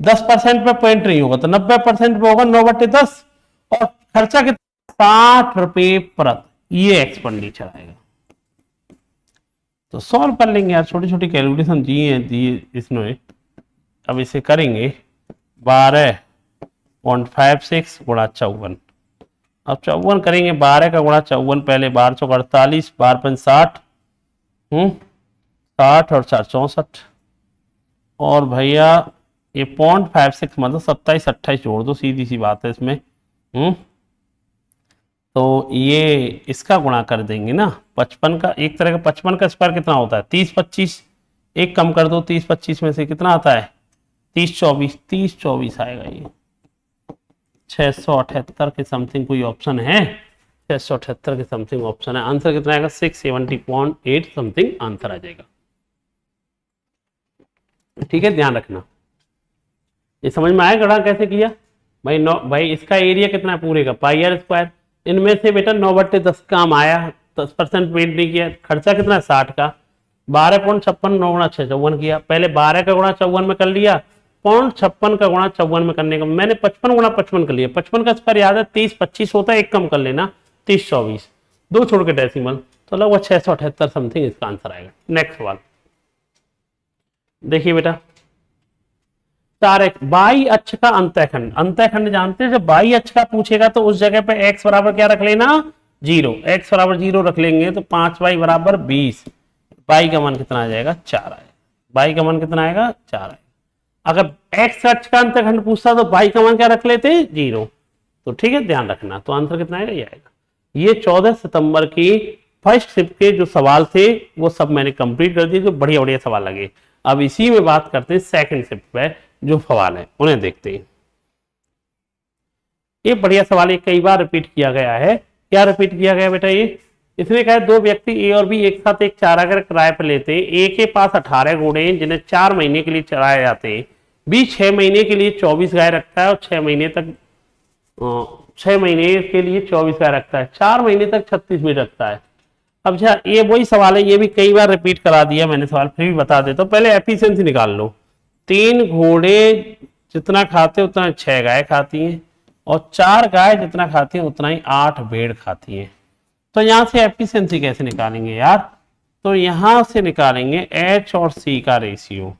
10% पे पेंट नहीं होगा तो 90% पे होगा 9/10, और खर्चा कितना 60 रुपए प्रति, ये एक्सपेंडिचर आएगा। तो सॉल्व कर लेंगे यार, छोटी छोटी कैलकुलेशन दिए इसमें, अब इसे करेंगे 12.56 गुणा 54, अब 54 करेंगे, 12 का गुणा 54, पहले 12 चौक 48, 12 60 और 4 64, और भैया ये 0.56 मतलब 27 28 जोड़ दो, सीधी सी बात है इसमें। तो ये इसका गुणा कर देंगे ना, 55 का, एक तरह का 55 का स्क्वायर कितना होता है 30 25, एक कम कर दो, 30 25 में से कितना आता है 30 24, 30 24 आएगा, ये 678 के समथिंग कोई ऑप्शन है, 678 के समथिंग ऑप्शन है, आंसर कितना आएगा 670.8 समथिंग आंसर आ जाएगा। ठीक है, ध्यान रखना, ये समझ में आया गणा कैसे किया भाई? 9 भाई इसका एरिया कितना है पूरे का, पाई आर स्क्वायर। इनमें से बेटा 9/10 काम आया, 10% पेड नहीं किया। खर्चा कितना है 60 का, 12.56, 9 गुणा 6 54 किया। पहले 12 का गुणा 54 में कर लिया, 0.56 का गुणा 54 में करने का मैंने 55 गुणा 55 कर लिया। 55 का स्क्वायर याद है 30 25 होता है, एक कम कर लेना 30 24, 2 छोड़ के डेसिमल, तो लगभग 678 समथिंग इसका आंसर आएगा। नेक्स्ट सवाल देखिए बेटा, 4x बाई अक्ष का अंतःखंड। अंतःखंड जानते हैं, जब बाई अक्ष का पूछेगा तो उस जगह पे x बराबर क्या रख लेना 0, x बराबर 0 रख लेंगे तो 5y बराबर 20, बाई का मान कितना आ जाएगा 4 आएगा। बाई का मान कितना आएगा 4 आएगा। अगर x अक्ष का अंतःखंड पूछता तो बाई का मान क्या रख लेते 0, तो ठीक है ध्यान रखना। तो आंसर कितना आएगा ये आएगा। ये 14 सितंबर की फर्स्ट शिफ्ट के जो सवाल थे वो सब मैंने कंप्लीट कर दिए, जो बढ़िया बढ़िया सवाल लगे। अब इसी में बात करते हैं सेकंड शिफ्ट पे जो सवाल है उन्हें देखते हैं। ये बढ़िया सवाल है, कई बार रिपीट किया गया है। क्या रिपीट किया गया बेटा? ये इसने कहा 2 व्यक्ति ए और बी एक साथ एक चारागाह किराए पर लेते हैं। ए के पास 18 घोड़े हैं जिन्हें 4 महीने के लिए चराए जाते हैं। बी 6 महीने के लिए 24 गाय रखता है और 6 महीने के लिए 24 गाय रखता है, 4 महीने तक 36 भी रखता है। अब अच्छा ये वही सवाल है, ये भी कई बार रिपीट करा दिया मैंने सवाल, फिर भी बता देता हूं। पहले एफिशिएंसी निकाल लो। 3 घोड़े जितना खाते उतना 6 गाय खाती हैं और 4 गाय जितना खाती हैं उतना ही 8 भेड़ खाती हैं। तो यहां से एफिशिएंसी कैसे निकालेंगे यार? तो यहां से निकालेंगे एच और सी का रेशियो।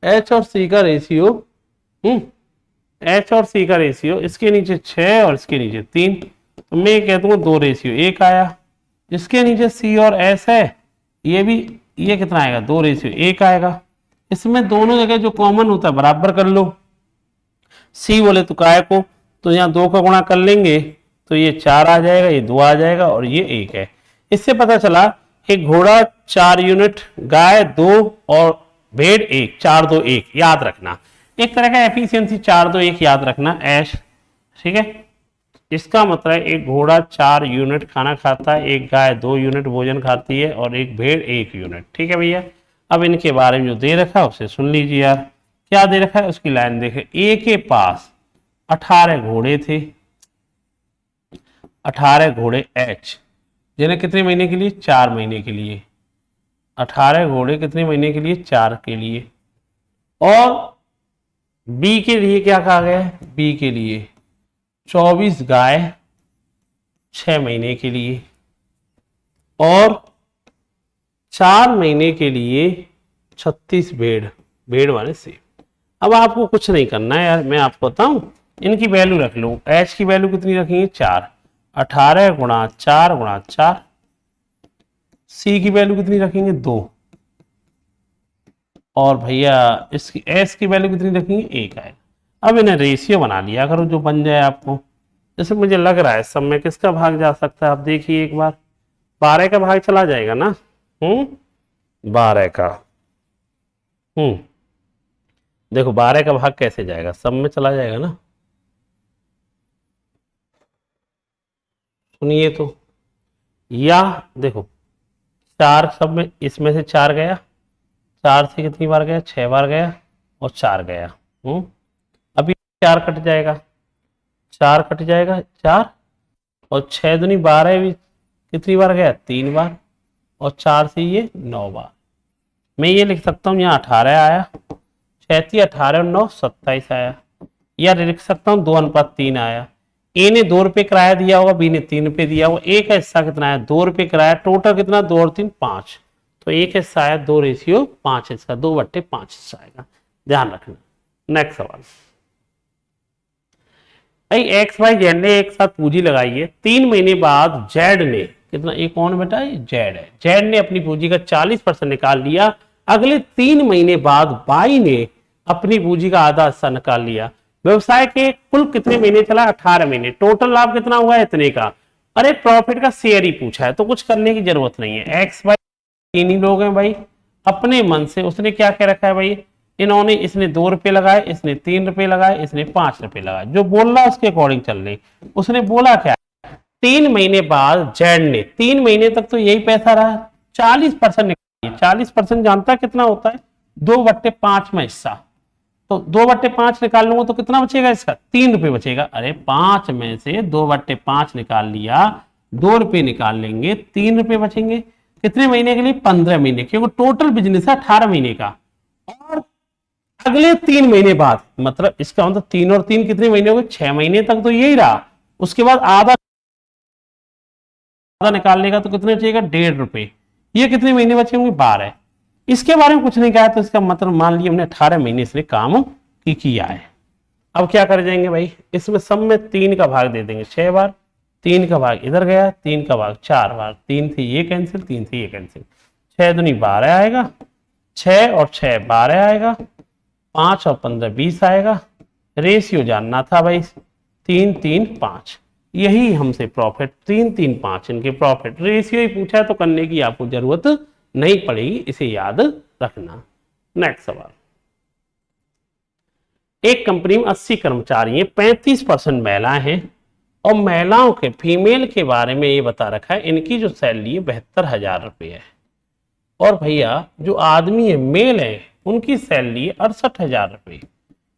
एच और सी का रेशियो, एच और सी का रेशियो, इसके नीचे 6 और इसके नीचे 3, तो मैं कहता हूँ 2 रेशियो 1 आया। इसके नीचे सी और एस है, ये कितना आएगा 2 रेशियो 1 आएगा। इसमें दोनों जगह जो कॉमन होता है बराबर कर लो। सी बोले तो काय को, तो यहाँ 2 का गुणा कर लेंगे तो ये 4 आ जाएगा, ये 2 आ जाएगा और ये 1 है। इससे पता चला एक घोड़ा 4 यूनिट, गाय 2 और भेड़ 1, 4 2 1 याद रखना। एक तरह का एफिशिएंसी 4 2 1 याद रखना ऐश, ठीक है। इसका मतलब एक घोड़ा 4 यूनिट खाना खाता है, एक गाय 2 यूनिट भोजन खाती है और एक भेड़ 1 यूनिट, ठीक है भैया। अब इनके बारे में जो दे रखा है उसे सुन लीजिए यार। क्या दे रखा है उसकी लाइन देखे। ए के पास 18 घोड़े थे, 18 घोड़े एच, जिन्हें कितने महीने के लिए 4 महीने के लिए। 18 घोड़े कितने महीने के लिए 4 के लिए। और बी के लिए क्या कहा गया है? बी के लिए 24 गाय 6 महीने के लिए और 4 महीने के लिए 36 भेड़, भेड़ वाले से। अब आपको कुछ नहीं करना है यार, मैं आपको बताऊं, इनकी वैल्यू रख लो। एच की वैल्यू कितनी रखेंगे 4, 18 गुणा 4 गुणा 4। सी की वैल्यू कितनी रखेंगे 2 और भैया इसकी एस की वैल्यू कितनी रखेंगे 1 आएगा। अब इन्हें रेशियो बना लिया करो जो बन जाए आपको। जैसे मुझे लग रहा है सब में किसका भाग जा सकता है, आप देखिए एक बार। 12 का भाग चला जाएगा ना, 12 का, देखो 12 का भाग कैसे जाएगा, सब में चला जाएगा ना। सुनिए तो, या देखो 4 सब में, इसमें से 4 गया, 4 से कितनी बार गया 6 बार गया और 4 गया। अभी 4 कट जाएगा, 4 कट जाएगा 4 और 6 दूनी 12 भी कितनी बार गया 3 बार और 4 से ये 9 बार। मैं ये लिख सकता हूँ यहाँ 18 आया, 6 18 और 9 27 आया। या लिख सकता हूँ 2:3 आया। ए ने 2 रुपये किराया दिया होगा, बी ने 3 रुपये दिया होगा। ए का हिस्सा कितना है 2 रुपये किराया, टोटल कितना 2 और 3 5, तो एक हिस्सा आया 2 रेशियो 5 हिस्सा, 2/5 हिस्सा आएगा, ध्यान रखना। नेक्स्ट सवाल, भाई एक्स वाई जेड ने एक साथ पूंजी लगाई है। 3 महीने बाद जेड ने कितना, ये कौन बेटा जेड है, जेड ने अपनी पूंजी का 40% निकाल लिया। अगले 3 महीने बाद बाई ने अपनी पूंजी का आधा हिस्सा निकाल लिया। व्यवसाय के कुल कितने महीने चला 18 महीने, टोटल लाभ कितना हुआ इतने का। अरे प्रॉफिट का शेयर ही पूछा है तो कुछ करने की जरूरत नहीं है। एक्स वाई 3 ही लोग हैं भाई, अपने मन से उसने क्या कह रखा है भाई, इन्होंने, इसने 2 रुपये लगाए, इसने 3 रुपये लगाए, इसने 5 रुपये लगाए, जो बोल रहा है उसके अकॉर्डिंग चल रही। उसने बोला क्या 3 महीने बाद जेड ने, 3 महीने तक तो यही पैसा रहा, 40% निकालिए। 40% जानता कितना होता है 2/5 में हिस्सा, तो 2/5 निकाल लूंगा तो कितना बचेगा इसका, 3 रुपए बचेगा। अरे 5 में से 2/5 निकाल लिया, 2 रुपए निकाल लेंगे, 3 रुपए बचेंगे। कितने महीने के लिए, 15 महीने, क्योंकि टोटल बिजनेस है 18 महीने का। और अगले 3 महीने बाद, मतलब इसका मतलब 3 और 3 कितने महीने हो गए, 6 महीने तक तो यही रहा। उसके बाद आधा निकाल लेगा तो कितने बचेगा, 1.5 रुपए। ये कितने महीने बचे होंगे, 12। इसके बारे में कुछ नहीं कहा, तो इसका मतलब मान लिया हमने 18 महीने इसने काम किया है। अब क्या कर जाएंगे भाई, इसमें सब में 3 का भाग दे देंगे 6 बार, 3 का भाग इधर गया, 3 का भाग 4 बार, 3 से ये कैंसिल, 3 से ये कैंसिल, 6 दूनी 12 आएगा, 6 और 6 12 आएगा, 5 और 15 20 आएगा। रेशियो जानना था भाई, 3 3 5, यही हमसे प्रॉफिट 3 3 5 इनके प्रॉफिट रेशियो ही पूछा है, तो करने की आपको जरूरत नहीं पड़ेगी, इसे याद रखना। नेक्स्ट सवाल, एक कंपनी में 80 कर्मचारी हैं, 35% महिलाएं हैं, और महिलाओं के फीमेल के बारे में ये बता रखा है इनकी जो सैलरी है 72,000 रुपये है। और भैया जो आदमी है मेल है उनकी सैलरी है 68,000 रुपये।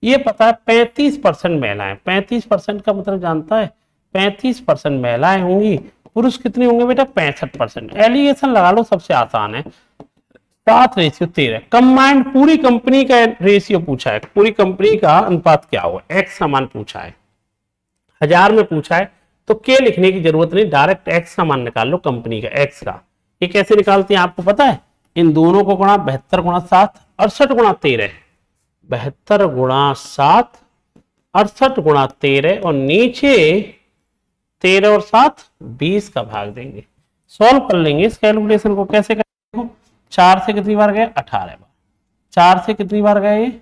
ये पता है 35% महिलाएं, 35% का मतलब जानता है, 35% महिलाएं होंगी, पुरुष कितने होंगे बेटा, 65%। एलिगेशन लगा लो, सबसे आसान है, 7:13। कंबाइंड पूरी कंपनी का रेशियो पूछा है, पूरी कंपनी का अनुपात क्या हुआ, एक्स का मान पूछा है, 1000 में पूछा है, तो के लिखने की जरूरत नहीं, डायरेक्ट एक्स का मान निकाल लो कंपनी का, एक्स का। ये कैसे निकालते हैं आपको पता है, इन दोनों को गुणा, 72 गुणा 7, 68 गुणा 13, 72 गुणा 7, 68 गुणा 13, और नीचे 13 और 7 20 का भाग देंगे। सॉल्व कर लेंगे इस कैलकुलेशन को, कैसे करेंगे, 4 से कितनी बार गया, 18 बार, 4 से कितनी बार गया ये,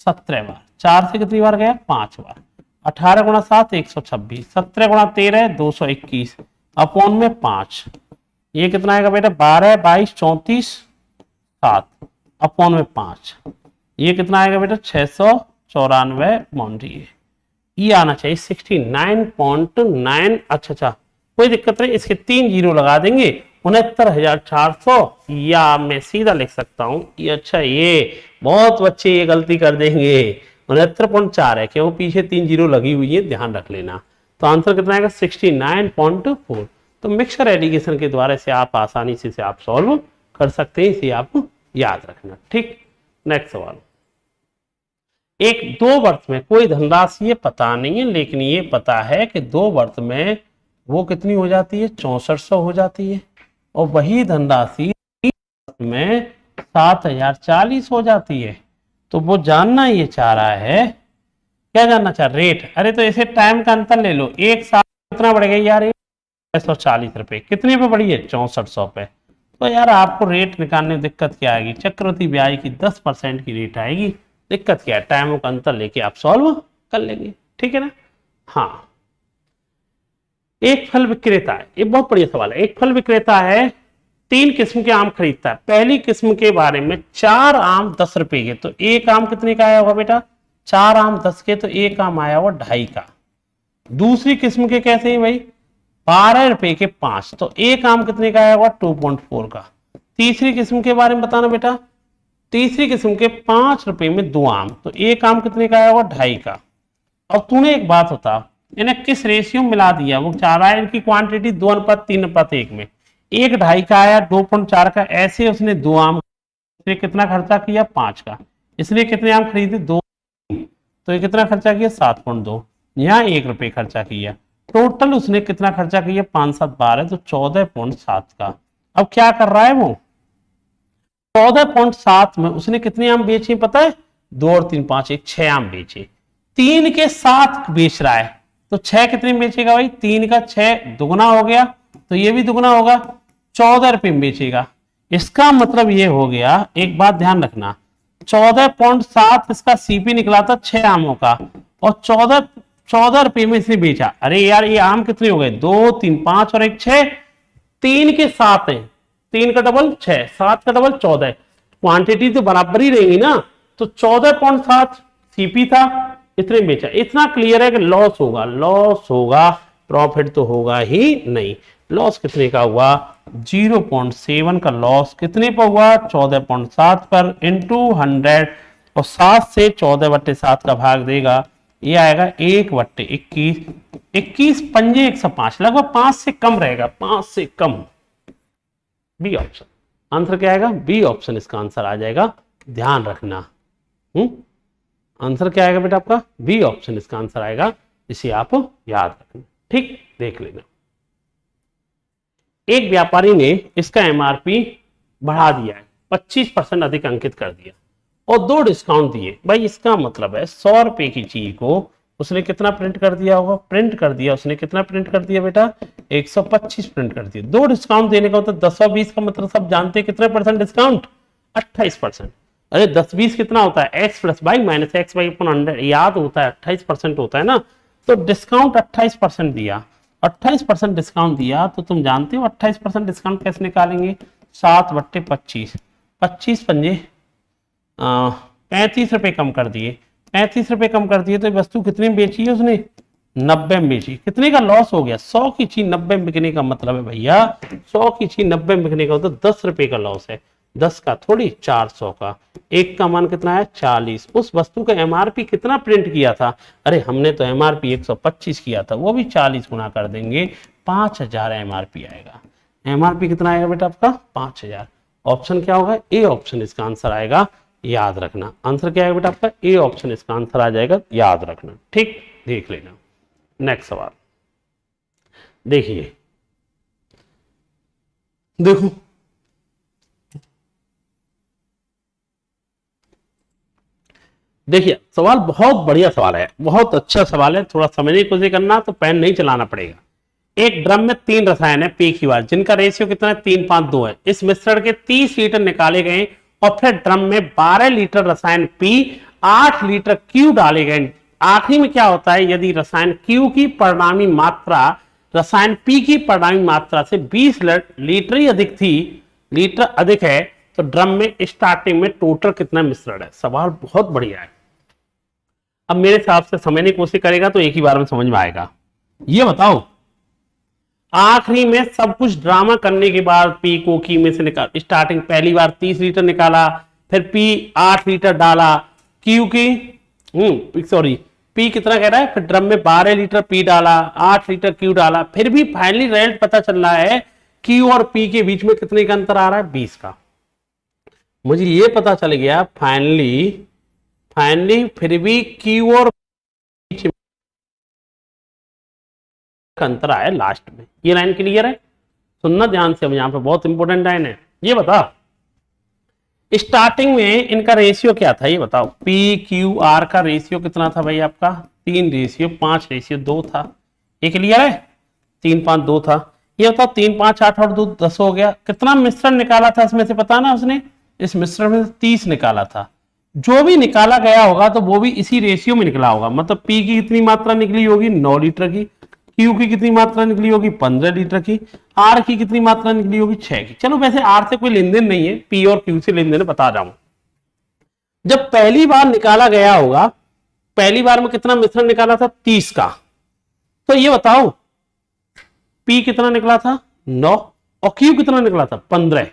17 बार, 4 से कितनी बार गया, 5 बार, 18 गुणा 7 126, 17 गुणा 13 221, अपॉन में 5, ये कितना आएगा बेटा, 12 22 34 7, अपॉन में 5, ये कितना आएगा बेटा, 694 बाउंड्री, ये आना चाहिए 69.9। अच्छा, कोई दिक्कत नहीं, इसके 3 जीरो लगा देंगे, 69,400, या मैं सीधा लिख सकता हूं ये, अच्छा ये बहुत बच्चे ये गलती कर देंगे, 69.4 है, क्यों पीछे 3 जीरो लगी हुई है, ध्यान रख लेना। तो आंसर कितना आएगा, 69.4। तो मिक्सर एडिशन के द्वारा से आप आसानी से आप सॉल्व कर सकते हैं, इसे आप याद रखना, ठीक। नेक्स्ट सवाल, एक 2 वर्ष में कोई धनराशि ये पता नहीं है, लेकिन ये पता है कि 2 वर्ष में वो कितनी हो जाती है, 6400 हो जाती है, और वही धनराशि में 7040 हो जाती है। तो वो जानना ये चाह रहा है, क्या जानना चाह, रेट। अरे तो ऐसे टाइम का अंतर ले लो, एक साल कितना बढ़ गया यार, 640 रुपए, कितने पे बढ़ी है, 6400 पे। तो यार आपको रेट निकालने में दिक्कत क्या आएगी, चक्रवृद्धि ब्याज की 10% की रेट आएगी, दिक्कत क्या है, टाइम का अंतर लेके आप सॉल्व कर लेंगे, ठीक है ना। हाँ, एक फल विक्रेता है, ये बहुत बढ़िया सवाल है, एक फल विक्रेता है, 3 किस्म के आम खरीदता है। पहली किस्म के बारे में 4 आम 10 रुपए के, तो एक आम कितने का आया होगा बेटा, 4 आम 10 के, तो एक आम आया होगा 2.5 का। दूसरी किस्म के कैसे हैं भाई, 12 रुपए के 5, तो एक आम कितने का आया होगा, 2.4 का। तीसरी किस्म के बारे में बताना बेटा, तीसरी किस्म के 5 रुपए में 2 आम, तो एक आम कितने का आया होगा, 2.5 का। अब तूने एक बात बता, इन्हें किस रेशियो में मिला दिया, वो चाह रहा है इनकी क्वांटिटी 2:3:1 में, एक 2.5 का आया, 2.4 का, ऐसे उसने 2 आम, इसलिए कितना खर्चा किया, 5 का, इसलिए कितने आम खरीदे, 2, तो ये कितना खर्चा किया, 7.2, यहाँ 1 रुपए खर्चा किया, टोटल उसने कितना खर्चा किया, 5 7 12, तो 14.7 का। अब क्या कर रहा है वो, 14.7 में उसने कितने आम बेचे पता है, 2 और 3 5 1 6 आम बेचे, 3 के 7 बेच रहा है, तो 6 कितने में बेचेगा भाई, 3 का 6 दुगना हो गया, तो ये भी दुगना होगा, 14 रुपए में बेचेगा। इसका मतलब ये हो गया, एक बात ध्यान रखना, 14.7 इसका सीपी निकला था 6 आमों का, और 14 रुपए में इसने बेचा। अरे यार ये आम कितने हो गए, 2 3 5 और 1 6, 3 के 7 है, 3 का डबल 6, 7 का डबल 14, क्वांटिटी तो बराबर ही रहेगी ना, तो 14.7 सीपी था, इतने बेचा। इतना क्लियर है कि लॉस होगा, लॉस होगा, प्रॉफिट तो होगा ही नहीं। लॉस कितने का हुआ, 0.7 का लॉस कितने पर हुआ, 14.7 पर, इंटू 100, और 7 से 14/7 का भाग देगा, ये आएगा 1/21। 21 पंजे 105, लगभग 5 से कम रहेगा, 5 से कम। बी ऑप्शन आंसर क्या आएगा, बी ऑप्शन इसका आंसर आ जाएगा, ध्यान रखना। आंसर क्या आएगा बेटा आपका, बी ऑप्शन इसका आंसर आएगा, इसे आप याद रखना। ठीक, देख लेना। एक व्यापारी ने इसका एमआरपी बढ़ा दिया है, 25% अधिक अंकित कर दिया और 2 डिस्काउंट दिए। भाई इसका मतलब है 100 रुपए की चीज को उसने कितना प्रिंट कर दिया होगा, प्रिंट कर दिया उसने, कितना प्रिंट कर दिया बेटा, 125 प्रिंट कर दिया। 2 डिस्काउंट देने का मतलब 10 और 20 का मतलब सब जानते हैं कितने परसेंट डिस्काउंट, 28%। अरे 10-20 कितना होता है, x plus y minus x y upon 100, याद होता है 28% होता है ना। तो डिस्काउंट 28% दिया, 28% डिस्काउंट दिया, तो तुम जानते हो 28% डिस्काउंट कैसे निकालेंगे, 7/25, 25 पंजे 35 रुपए कम कर दिए, 35 रुपए कम कर दिए, तो वस्तु कितने में बेची है उसने, 90 में बेची। कितने का लॉस हो गया, 100 की चीज 90 में बिकने का मतलब है भैया, 100 की चीज 90 में बिकने का मतलब 10 रुपए का लॉस है, 10 का थोड़ी 400 का। एक का मान कितना है 40। उस वस्तु का एमआरपी कितना प्रिंट किया था, अरे हमने तो एमआरपी 125 किया था, वो भी 40 गुना कर देंगे, 5000 एमआरपी आएगा। एमआरपी कितना आएगा बेटा आपका, 5000। ऑप्शन क्या होगा, ए ऑप्शन इसका आंसर आएगा, याद रखना। आंसर क्या आएगा बेटा आपका, ए ऑप्शन इसका आंसर आ जाएगा, याद रखना। ठीक, देख लेना। नेक्स्ट सवाल देखिए, देखो देखिए सवाल बहुत बढ़िया सवाल है, बहुत अच्छा सवाल है, थोड़ा समझने की कोशिश करना, तो पेन नहीं चलाना पड़ेगा। एक ड्रम में 3 रसायन है पी क्यू आर, जिनका रेशियो कितना है, 3:5:2 है। इस मिश्रण के 30 लीटर निकाले गए और फिर ड्रम में 12 लीटर रसायन पी, 8 लीटर क्यू डाले गए। आखिरी में क्या होता है, यदि रसायन क्यू की परिणामी मात्रा रसायन पी की परिणामी मात्रा से 20 लीटर ही अधिक थी, लीटर अधिक है, तो ड्रम में स्टार्टिंग में टोटल कितना मिश्रण है। सवाल बहुत बढ़िया है। अब मेरे हिसाब से समझने की कोशिश करेगा तो एक ही बार में समझ में आएगा। ये बताओ, आखिरी में सब कुछ ड्रामा करने के बाद पी को की में से निकाल, स्टार्टिंग पहली बार 30 लीटर निकाला, फिर पी 8 लीटर डाला, क्यू की सॉरी पी कितना कह रहा है, फिर ड्रम में 12 लीटर पी डाला, 8 लीटर क्यू डाला, फिर भी फाइनली रिजल्ट पता चल रहा है क्यू और पी के बीच में कितने का अंतर आ रहा है, 20 का। मुझे ये पता चल गया फाइनली फिर भी क्यू और बीच में अंतर आया लास्ट में। ये लाइन क्लियर है, सुनना ध्यान से, यहां पे बहुत इंपॉर्टेंट लाइन है। ये बता, स्टार्टिंग में इनका रेशियो क्या था, ये बताओ। पी क्यू आर का रेशियो कितना था भाई आपका, 3:5:2 था। ये क्लियर है, 3:5:2 था। ये बताओ 3, 5, 8 और 2 10 हो गया। कितना मिश्रण निकाला था इसमें से, पता ना उसने, इस मिश्रण में 30 निकाला था। जो भी निकाला गया होगा तो वो भी इसी रेशियो में निकला होगा। मतलब पी की कितनी मात्रा निकली होगी, 9 लीटर की, क्यू की कितनी मात्रा निकली होगी, 15 लीटर की, आर की कितनी मात्रा निकली होगी, 6 की। चलो वैसे आर से कोई लेन देन नहीं है, पी और क्यू से लेन देन बता रहा हूं। जब पहली बार निकाला गया होगा, पहली बार में कितना मिश्रण निकाला था, 30 का, तो ये बताओ पी कितना निकला था, 9, और क्यू कितना निकला था, 15।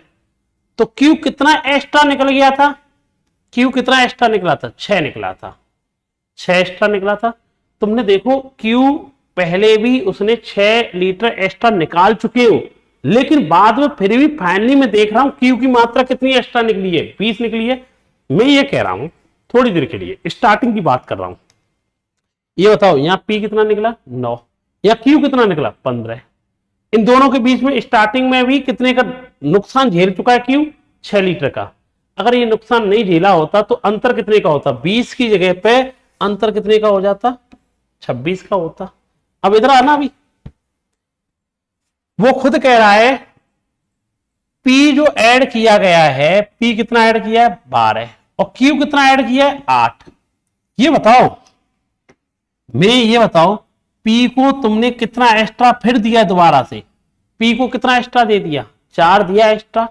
तो क्यू कितना एक्स्ट्रा निकल गया था, क्यू कितना एक्स्ट्रा निकला था, 6 निकला था, 6 एक्स्ट्रा निकला था। तुमने देखो क्यू पहले भी उसने 6 लीटर एक्स्ट्रा निकाल चुके हो, लेकिन बाद में फिर भी फाइनली मैं देख रहा हूं क्यू की मात्रा कितनी एक्स्ट्रा निकली है, 20 निकली है। मैं ये कह रहा हूं थोड़ी देर के लिए स्टार्टिंग की बात कर रहा हूं। ये बताओ यहां पी कितना निकला, 9, या क्यू कितना निकला, 15। इन दोनों के बीच में स्टार्टिंग में भी कितने का नुकसान झेल चुका है क्यू, 6 लीटर का। अगर ये नुकसान नहीं झेला होता तो अंतर कितने का होता, 20 की जगह पे अंतर कितने का हो जाता, 26 का होता। अब इधर आना, अभी वो खुद कह रहा है पी जो ऐड किया गया है, पी कितना ऐड किया है, 12, और क्यू कितना ऐड किया है, 8। ये बताओ, ये बताओ पी को तुमने कितना एक्स्ट्रा फिर दिया दोबारा से, पी को कितना एक्स्ट्रा दे दिया, 4 दिया एक्स्ट्रा,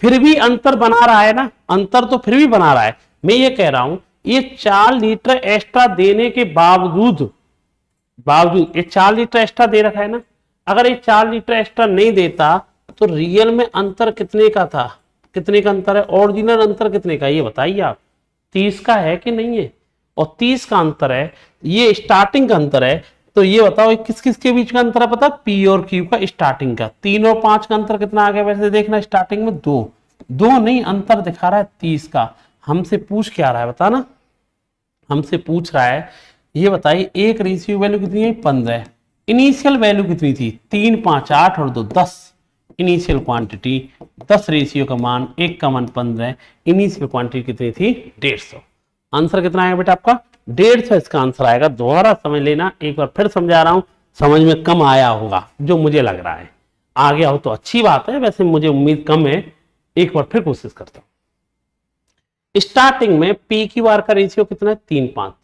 फिर भी अंतर बना रहा है ना, अंतर तो फिर भी बना रहा है। मैं ये कह रहा हूं ये 4 लीटर एक्स्ट्रा देने के बावजूद ये 4 लीटर एक्स्ट्रा दे रखा है ना, अगर ये 4 लीटर एक्स्ट्रा नहीं देता तो रियल में अंतर कितने का था, कितने का अंतर है, ओरिजिनल अंतर कितने का, ये बताइए आप। 30 का है कि नहीं है, और 30 का अंतर है, ये स्टार्टिंग का अंतर है। तो ये बताओ किस किस के बीच का अंतर है पता, पी और क्यू का स्टार्टिंग का। 3 और 5 का अंतर कितना आ गया वैसे देखना, स्टार्टिंग में 2, 2 नहीं, अंतर दिखा रहा है 30 का। हमसे पूछ क्या रहा है बता ना, हमसे पूछ रहा है ये बताइए एक रेशियो वैल्यू कितनी है 15, इनिशियल वैल्यू कितनी थी 3 5 8 और 2 10, इनिशियल क्वांटिटी 10 रेशियो का मान, एक का मान 15, इनिशियल क्वांटिटी कितनी थी 150। आंसर कितना आएगा बेटा आपका 150 इसका आंसर आएगा। दोबारा समझ लेना, एक बार फिर समझा रहा हूं, समझ में कम आया होगा जो मुझे लग रहा है, आ गया हो तो अच्छी बात है, वैसे मुझे उम्मीद कम है। एक बार फिर कोशिश करता हूं। स्टार्टिंग में पी क्यू आर का रेशियो कितना है 3 5,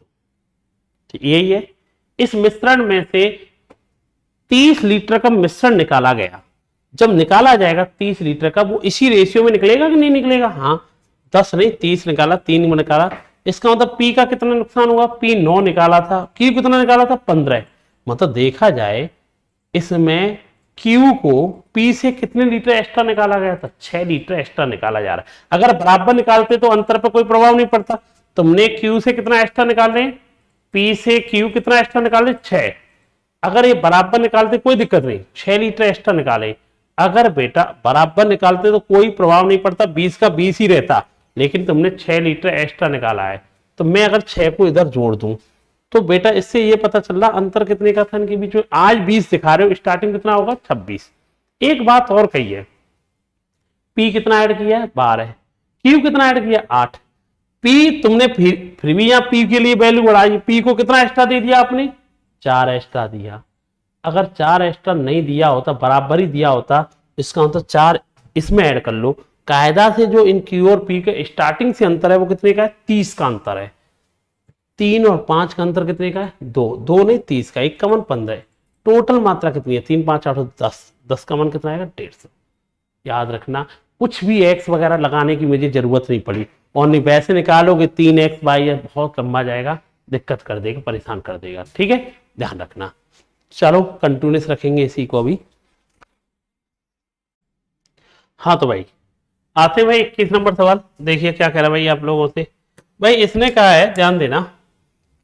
यही है। इस मिश्रण में से 30 लीटर का मिश्रण निकाला गया, जब निकाला जाएगा 30 लीटर का, वो इसी रेशियो में निकलेगा कि नहीं निकलेगा, हाँ 10 नहीं 30 निकाला, 3 में निकाला, इसका मतलब पी का कितना नुकसान होगा, पी 9 निकाला था, क्यू कितना निकाला था 15, मतलब देखा जाए इसमें क्यू को पी से कितने लीटर एक्स्ट्रा निकाला गया था, 6 लीटर एक्स्ट्रा निकाला जा रहा है। अगर बराबर निकालते तो अंतर पर कोई प्रभाव नहीं पड़ता, तुमने क्यू से कितना एक्स्ट्रा निकाल रहे, पी से क्यू कितना एक्स्ट्रा निकाल रहे 6, अगर ये बराबर निकालते कोई दिक्कत नहीं, 6 लीटर एक्स्ट्रा निकाले। अगर बेटा बराबर निकालते तो कोई प्रभाव नहीं पड़ता, 20 का 20 ही रहता, लेकिन तुमने 6 लीटर एक्स्ट्रा निकाला है। तो मैं अगर 6 को इधर जोड़ दूं तो बेटा इससे ये पता चल रहा अंतर कितने का था इनके बीच में, आज 20 दिखा रहे हो, स्टार्टिंग कितना होगा 26। एक बात और कही है, पी कितना ऐड किया है 12, क्यू कितना ऐड किया 8, पी तुमने फिर भी यहां पी के लिए वैल्यू बढ़ाई, पी को कितना एक्स्ट्रा दे दिया आपने 4 एक्स्ट्रा दिया। अगर 4 एक्स्ट्रा नहीं दिया होता, बराबर ही दिया होता, इसका मतलब 4 इसमें ऐड कर लो। कायदा से जो इन क्यू और पी के स्टार्टिंग से अंतर है वो कितने का है 30 का अंतर है। 3 और 5 का अंतर कितने का है 2, 2 नहीं 30 का, एक का मन 15, टोटल मात्रा कितनी है 3 5 8 10, 10 का मन कितना आएगा 150। याद रखना कुछ भी एक्स वगैरह लगाने की मुझे जरूरत नहीं पड़ी, और नहीं वैसे निकालोगे 3x बाई है, बहुत लंबा जाएगा, दिक्कत कर देगा, परेशान कर देगा, ठीक है ध्यान रखना। चलो कंटिन्यूस रखेंगे इसी को अभी। हाँ तो भाई आते भाई 21 नंबर सवाल, देखिए क्या कह रहा है भाई आप लोगों से। भाई इसने कहा है ध्यान देना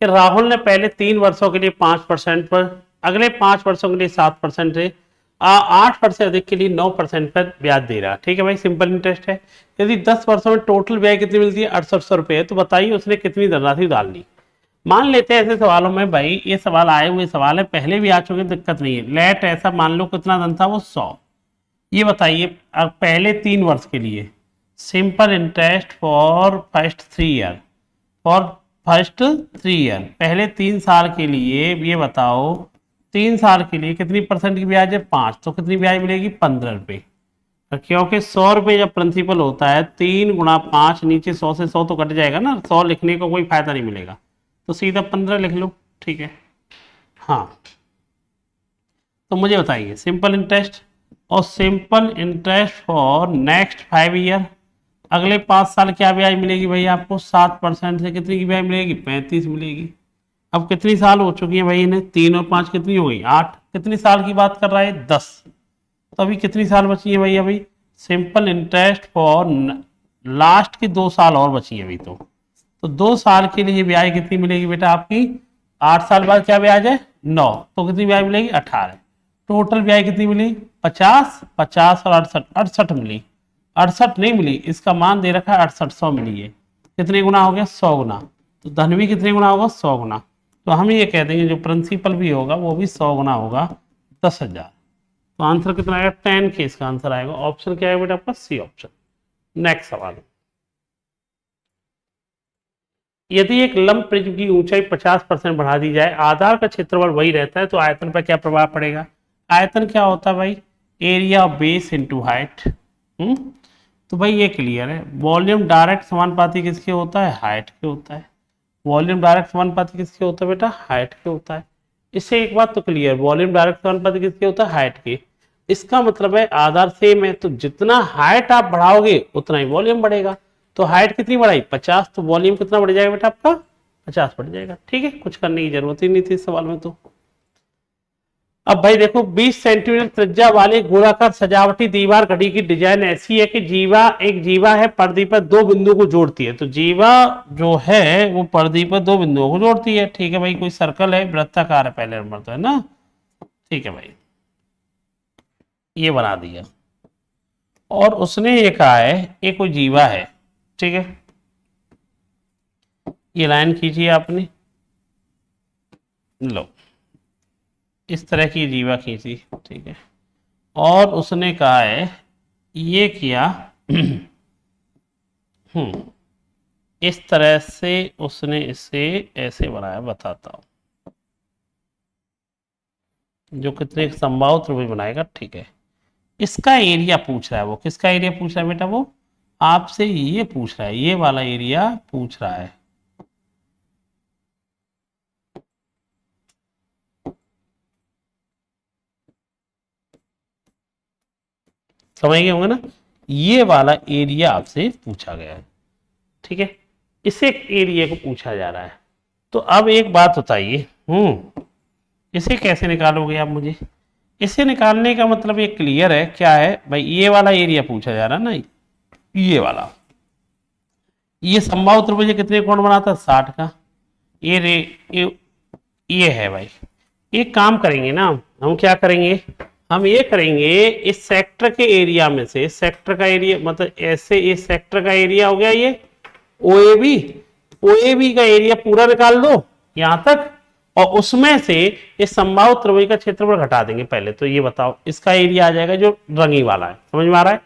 कि राहुल ने पहले 3 वर्षों के लिए 5% पर, अगले 5 वर्षों के लिए 7% से 8% से अधिक के लिए 9% पर ब्याज दे रहा। ठीक है भाई सिंपल इंटरेस्ट है। यदि 10 वर्षों में टोटल ब्याज कितनी मिलती है 6800 रुपये, तो बताइए उसने कितनी धनराशि डालनी। मान लेते हैं ऐसे सवालों में भाई, ये सवाल आए हुए सवाल है, पहले भी आ चुके, दिक्कत नहीं है। लेट ऐसा मान लो कितना धन था वो 100। ये बताइए पहले 3 वर्ष के लिए simple interest for first 3 year, for first 3 year, पहले 3 साल के लिए ये बताओ 3 साल के लिए कितनी परसेंट की ब्याज है 5, तो कितनी ब्याज मिलेगी 15 रुपये। क्योंकि 100 रुपये जब प्रिंसिपल होता है 3 गुणा 5, नीचे 100 से 100 तो कट जाएगा ना, 100 लिखने को कोई फायदा नहीं मिलेगा, तो सीधा 15 लिख लो। ठीक है हाँ, तो मुझे बताइए सिंपल इंटरेस्ट और simple interest for next 5 year, अगले 5 साल क्या ब्याज मिलेगी भाई आपको 7% से कितनी की ब्याज मिलेगी 35 मिलेगी। अब कितनी साल हो चुकी है भाई इन्हें, 3 और 5 कितनी हो गई 8, कितनी साल की बात कर रहा है 10, तो अभी कितनी साल बची है भाई, अभी सिंपल इंटरेस्ट फॉर लास्ट की 2 साल और बची है अभी, तो 2 साल के लिए ब्याज कितनी मिलेगी बेटा आपकी, 8 साल बाद क्या ब्याज है 9, तो कितनी ब्याज मिलेगी 18, टोटल ब्याज कितनी मिली 50, 50 और 68, 68 मिली, 68 नहीं मिली, इसका मान दे रखा है 6800 मिली है, कितने गुना हो गया 100 गुना, तो धन भी कितने गुना होगा 100 गुना, तो हम ये कह देंगे जो प्रिंसिपल भी होगा वो भी 100 गुना होगा 10,000। तो आंसर कितना आएगा 10 के इसका आंसर आएगा। ऑप्शन क्या है बेटा आपका सी ऑप्शन। नेक्स्ट सवाल, यदि एक लंब प्रिज्म की ऊंचाई 50% बढ़ा दी जाए, आधार का क्षेत्रफल वही रहता है, तो आयतन पर क्या प्रभाव पड़ेगा। आयतन क्या होता है भाई, area of base into height. तो भाई ये क्लियर है। वॉल्यूम डायरेक्ट समानुपाती किसके होता है, हाइट के होता है। वॉल्यूम डायरेक्ट समानुपाती किसके होता है बेटा, हाइट के होता है। इससे एक बात तो क्लियर, वॉल्यूम डायरेक्ट समानुपाती किसके होता है, हाइट के। इसका मतलब है आधार सेम है, तो जितना हाइट आप बढ़ाओगे उतना ही वॉल्यूम बढ़ेगा। तो हाइट कितनी बढ़ाई 50, तो वॉल्यूम कितना बढ़ जाएगा बेटा आपका 50 बढ़ जाएगा। ठीक है, कुछ करने की जरूरत ही नहीं थी इस सवाल में। अब भाई देखो 20 सेंटीमीटर त्रिज्या वाली गोलाकार सजावटी दीवार घड़ी की डिजाइन ऐसी है कि जीवा एक जीवा है, पर्दी पर दो बिंदुओं को जोड़ती है। तो जीवा जो है वो पर्दी पर दो बिंदुओं को जोड़ती है। ठीक है भाई, कोई सर्कल है, वृत्ताकार है, पहले नंबर तो है ना। ठीक है भाई, ये बना दिया। और उसने ये कहा है ये कोई जीवा है। ठीक है, ये लाइन खींचिए आपने, लो इस तरह की जीवा खींची। ठीक है, और उसने कहा है ये किया इस तरह से उसने इसे ऐसे बनाया, बताता हूं जो कितने संभावित त्रिभुज बनाएगा। ठीक है, इसका एरिया पूछ रहा है वो, किसका एरिया पूछ रहा है बेटा, वो आपसे ये पूछ रहा है, ये वाला एरिया पूछ रहा है। समझ गए होंगे ना, ये वाला एरिया आपसे पूछा गया है। ठीक है, इसे एरिया को पूछा जा रहा है। तो अब एक बात बताइए, इसे कैसे निकालोगे आप मुझे। इसे निकालने का मतलब ये क्लियर है, क्या है भाई, ये वाला एरिया पूछा जा रहा है ना, ये वाला, ये संभावित त्रिभुज कितने कोण बनाता है, 60 का। ये रे ये है भाई। एक काम करेंगे ना, हम क्या करेंगे, हम ये करेंगे इस सेक्टर के एरिया में से, सेक्टर का एरिया मतलब ऐसे, इस सेक्टर का एरिया हो गया ये ओएबी, ओएबी का एरिया पूरा निकाल दो यहां तक, और उसमें से इस संभावित त्रिभुज का क्षेत्रफल घटा देंगे। पहले तो ये बताओ, इसका एरिया आ जाएगा जो रंगी वाला है, समझ में आ रहा है।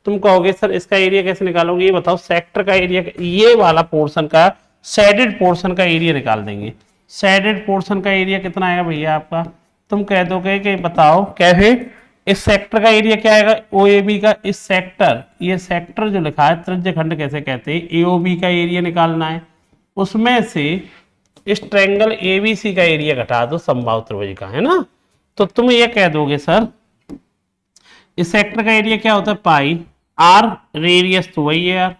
तुम कहोगे सर इसका एरिया कैसे निकालोगे, ये बताओ। सेक्टर का एरिया, ये वाला पोर्शन का शेडेड पोर्शन का एरिया निकाल देंगे। शेडेड पोर्शन का एरिया कितना आएगा भैया आपका, तुम कह दोगे कि बताओ कैसे, इस सेक्टर का एरिया क्या आएगा, ओएबी का, इस सेक्टर, ये सेक्टर जो लिखा है त्रिज्य खंड कैसे कहते हैं, एओबी का एरिया निकालना है। उसमें से इस ट्रायंगल एबीसी का एरिया घटा दो संभावित त्रिभुज का, है ना। तो तुम ये कह दोगे सर इस सेक्टर का एरिया क्या होता है, पाई आर, रेडियस तो वही है यार,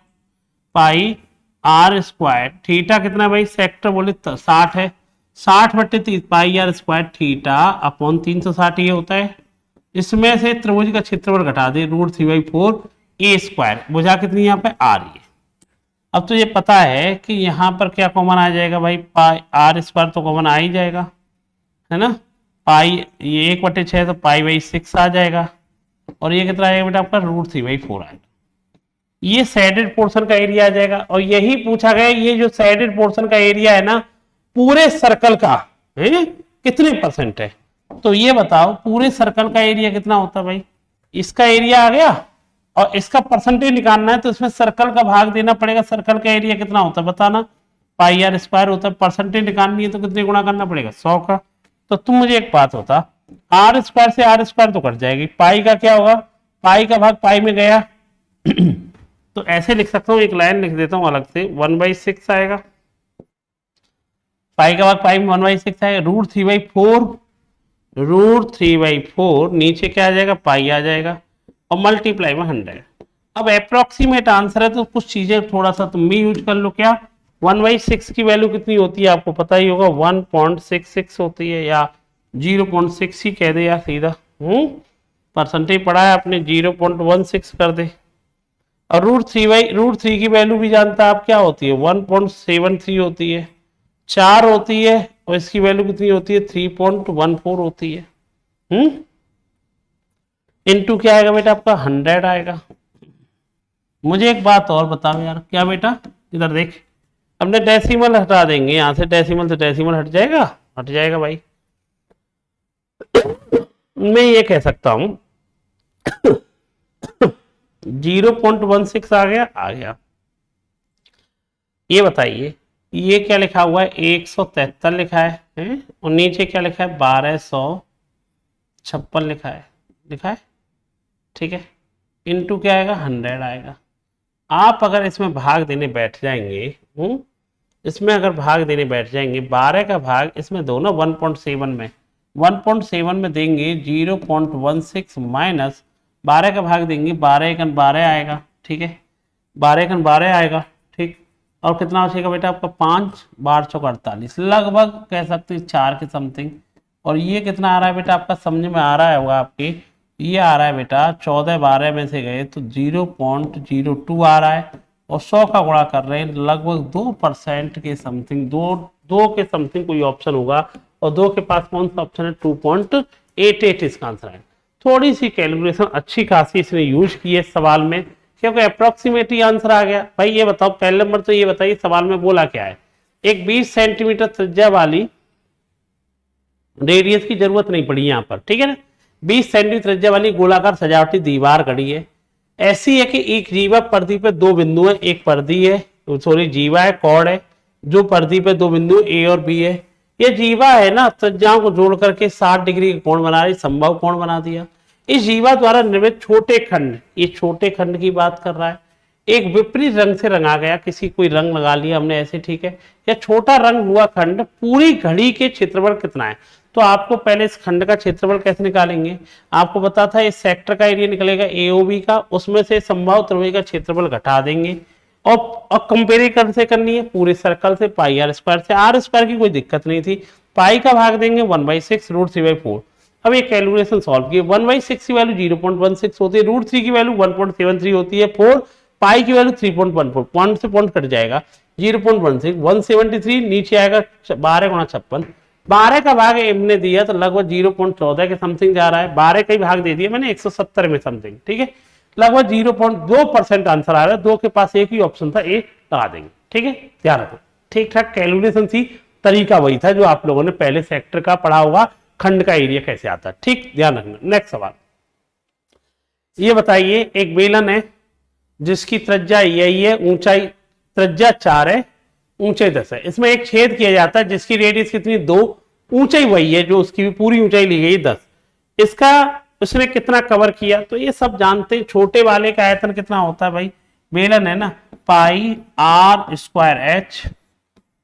पाई आर स्क्वायर, थीटा कितना भाई, सेक्टर बोले 60 है, 60 बट्टे 30 पाई आर स्क्वायर थीटा अपॉन 360 ये होता है। इसमें से त्रिभुज का क्षेत्रफल घटा दे, √3/4 ए स्क्वायर, भुजा कितनी यहाँ पे आ रही है। अब तो ये पता है कि यहाँ पर क्या कॉमन आ जाएगा भाई, पाई आर स्क्वायर तो कॉमन आ ही जाएगा, है ना। पाई ये 1/6 तो पाई/6 आ जाएगा, और ये कितना आएगा बेटा आपका, √3/4 आएगा। ये सैडेड पोर्शन का एरिया आ जाएगा। और यही पूछा गया, ये जो सैडेड पोर्शन का एरिया है ना पूरे सर्कल का है कितने परसेंट है, तो ये बताओ पूरे सर्कल का एरिया कितना होता है भाई, इसका एरिया आ गया और इसका परसेंटेज निकालना है, तो इसमें सर्कल का भाग देना पड़ेगा। सर्कल का एरिया कितना होता है बताना, पाई आर स्क्वायर होता है, परसेंटेज निकालनी है तो कितने गुणा करना पड़ेगा, 100 का। तो तुम मुझे एक बात बता, आर स्क्वायर से आर स्क्वायर तो कट जाएगी, पाई का क्या होगा, पाई का भाग पाई में गया तो ऐसे लिख सकता हूं, एक लाइन लिख देता हूं अलग से, 1/6 आएगा, पाई का भाग पाई में 1/6 आएगा, √3/4 नीचे क्या आ जाएगा, पाई आ जाएगा, और मल्टीप्लाई में 100। अब अप्रोक्सीमेट आंसर है तो कुछ चीजें थोड़ा सा तुम भी यूज कर लो। क्या 1/6 की वैल्यू कितनी होती है आपको पता ही होगा, 1.66 होती है, या 0.6 ही कह दे यार सीधा, परसेंटेज पढ़ा है आपने, 0.16 कर दे। और √3 की वैल्यू भी जानता है आप क्या होती है, 1.73 होती है, 4 होती है, और इसकी वैल्यू कितनी होती है, 3.14 होती है। इनटू क्या आएगा बेटा आपका, 100 आएगा। मुझे एक बात और बताओ यार, क्या बेटा इधर देख, हमने डेसिमल हटा देंगे यहां से, डेसिमल से डेसिमल हट जाएगा, हट जाएगा भाई। मैं ये कह सकता हूं 0.16 आ गया, आ गया। ये बताइए ये क्या लिखा हुआ है, 173 लिखा है, और नीचे क्या लिखा है, 1256 लिखा है, लिखा है, ठीक है। इनटू क्या आएगा, 100 आएगा। आप अगर इसमें भाग देने बैठ जाएंगे, इसमें अगर भाग देने बैठ जाएंगे, 12 का भाग इसमें दो ना, 1.7 में देंगे 0.16 माइनस 12 का भाग देंगे, 12 एकन 12 आएगा, ठीक है, 12 एकन 12 आएगा, ठीक। और कितना बचेगा बेटा आपका, 5 12 चौक 48, लगभग कह सकते हैं 4 के समथिंग। और ये कितना आ रहा है बेटा आपका, समझ में आ रहा है होगा आपके, ये आ रहा है बेटा 14 12 में से गए तो 0.02 आ रहा है, और 100 का गुणा कर रहे हैं लगभग 2% के समथिंग, दो के समथिंग कोई ऑप्शन होगा, और 2 के पास कौन सा ऑप्शन है, 2.88 इसका आंसर है। थोड़ी सी कैलकुलेशन अच्छी खासी इसने यूज की है सवाल में, क्योंकि अप्रोक्सीमेटली आंसर आ गया। भाई ये बताओ, पहले नंबर तो ये बताइए सवाल में बोला क्या है, एक 20 सेंटीमीटर त्रिज्या वाली रेडियस की जरूरत नहीं पड़ी यहाँ पर, ठीक है ना, 20 सेंटीमीटर त्रिज्या वाली गोलाकार सजावटी दीवार खड़ी है। ऐसी है कि एक जीवा परिधि पे दो बिंदु है, एक परिधि है, सॉरी जीवा है, कॉर्ड है, जो परिधि पे दो बिंदु ए और बी है। ये जीवा है ना, त्रिज्याओं को जोड़ करके 60 डिग्री का कोण बना रही, संभव कोण बना दिया। इस जीवा द्वारा निर्मित छोटे खंड, ये छोटे खंड की बात कर रहा है, एक विपरीत रंग से रंगा गया, किसी कोई रंग लगा लिया हमने ऐसे, ठीक है, या छोटा रंग हुआ खंड पूरी घड़ी के क्षेत्रफल कितना है। तो आपको पहले इस खंड का क्षेत्रफल कैसे निकालेंगे, आपको पता था इस सेक्टर का एरिया निकलेगा एओबी का, उसमें से संभाव त्रिभुज का क्षेत्रफल घटा देंगे, और कंपेयर से करनी है पूरे सर्कल से, पाई आर स्क्वायर से, आर स्क्वायर की कोई दिक्कत नहीं थी, पाई का भाग देंगे 1/6 √3/4। अब ये कैलकुलेशन सॉल्व की, 1/6 की वैल्यू 0.16 होती है, √3 की वैल्यू 1.73 होती है, 4 पाई की वैल्यू 3.14, पॉइंट से पॉइंट कट जाएगा, 0.16 173 नीचे आएगा 12 गुणा 56, 12 का भाग हमने दिया तो लगभग 0.14 के समथिंग जा रहा है, 12 का ही भाग दे दिया मैंने 170 में समथिंग, ठीक है, लगभग 0.2% आंसर आ रहा है। 2 के पास एक ही ऑप्शन था, ए लगा देंगे, ठीक है, ध्यान रखो, ठीक ठाक कैलकुलेशन थी, तरीका वही था जो आप लोगों ने पहले सेक्टर का पढ़ा होगा, खंड का एरिया कैसे आता है, ठीक, ध्यान रखना। नेक्स्ट सवाल ये बताइए, एक बेलन है जिसकी त्रिज्या यही है, ऊंचाई त्रिज्या 4 है, ऊंचाई 10 है, इसमें एक छेद किया जाता है जिसकी रेडियस कितनी 2, ऊंचाई वही है जो उसकी भी पूरी ऊंचाई ली गई 10, इसका उसने कितना कवर किया, तो ये सब जानते हैं। छोटे वाले का आयतन कितना होता है भाई, बेलन है ना, पाई आर स्क्वायर एच,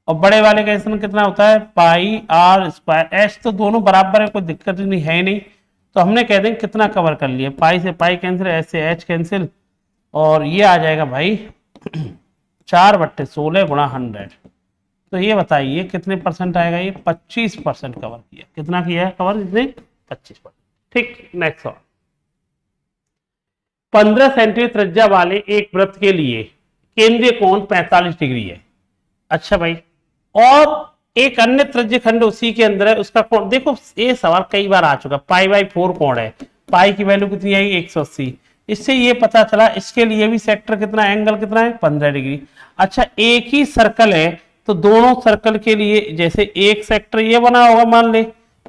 और बड़े वाले का आयतन कितना होता है, पाई आर स्क्वायर एच, तो दोनों बराबर है, कोई दिक्कत नहीं है नहीं, तो हमने कह दें कितना कवर कर लिया, पाई से पाई कैंसिल, एच से एच कैंसिल, और ये आ जाएगा भाई 4/16 गुणा 100। तो ये बताइए कितने परसेंट आएगा, ये 25% कवर किया, कितना किया है कवर, इसने 25%, ठीक। नेक्स्ट सवाल, 15 सेंटीमीटर त्रिज्या वाले एक वृत्त के लिए केंद्रीय कोण 45 डिग्री है। अच्छा भाई, और एक अन्य त्रिज्य खंड उसी के अंदर है, उसका कोण देखो, ये सवाल कई बार आ चुका, पाई/4 कोण है, पाई की वैल्यू कितनी आएगी 180, इससे ये पता चला इसके लिए भी सेक्टर कितना, एंगल कितना है 15 डिग्री। अच्छा, एक ही सर्कल है तो दोनों सर्कल के लिए जैसे एक सेक्टर ये बना होगा मान ले,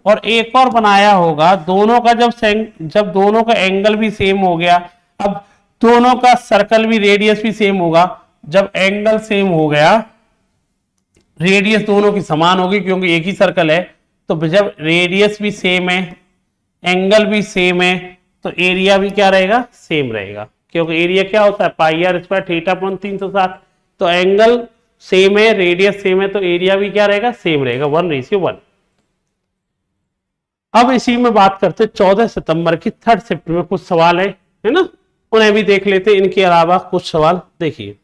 और एक और बनाया होगा, दोनों का जब दोनों का एंगल भी सेम हो गया, अब दोनों का सर्कल भी रेडियस भी सेम होगा, जब एंगल सेम हो गया रेडियस दोनों की समान होगी क्योंकि एक ही सर्कल है, तो जब रेडियस भी सेम है एंगल भी सेम है तो एरिया भी क्या रहेगा, सेम रहेगा, क्योंकि एरिया क्या होता है पाई आर स्क्वायर थीटा अपॉन 360, तो एंगल सेम है रेडियस सेम है तो एरिया भी क्या रहेगा, सेम रहेगा, 1:1। अब इसी में बात करते 14 सितंबर की थर्ड शिफ्ट में कुछ सवाल है ना, उन्हें भी देख लेते। इनके अलावा कुछ सवाल देखिए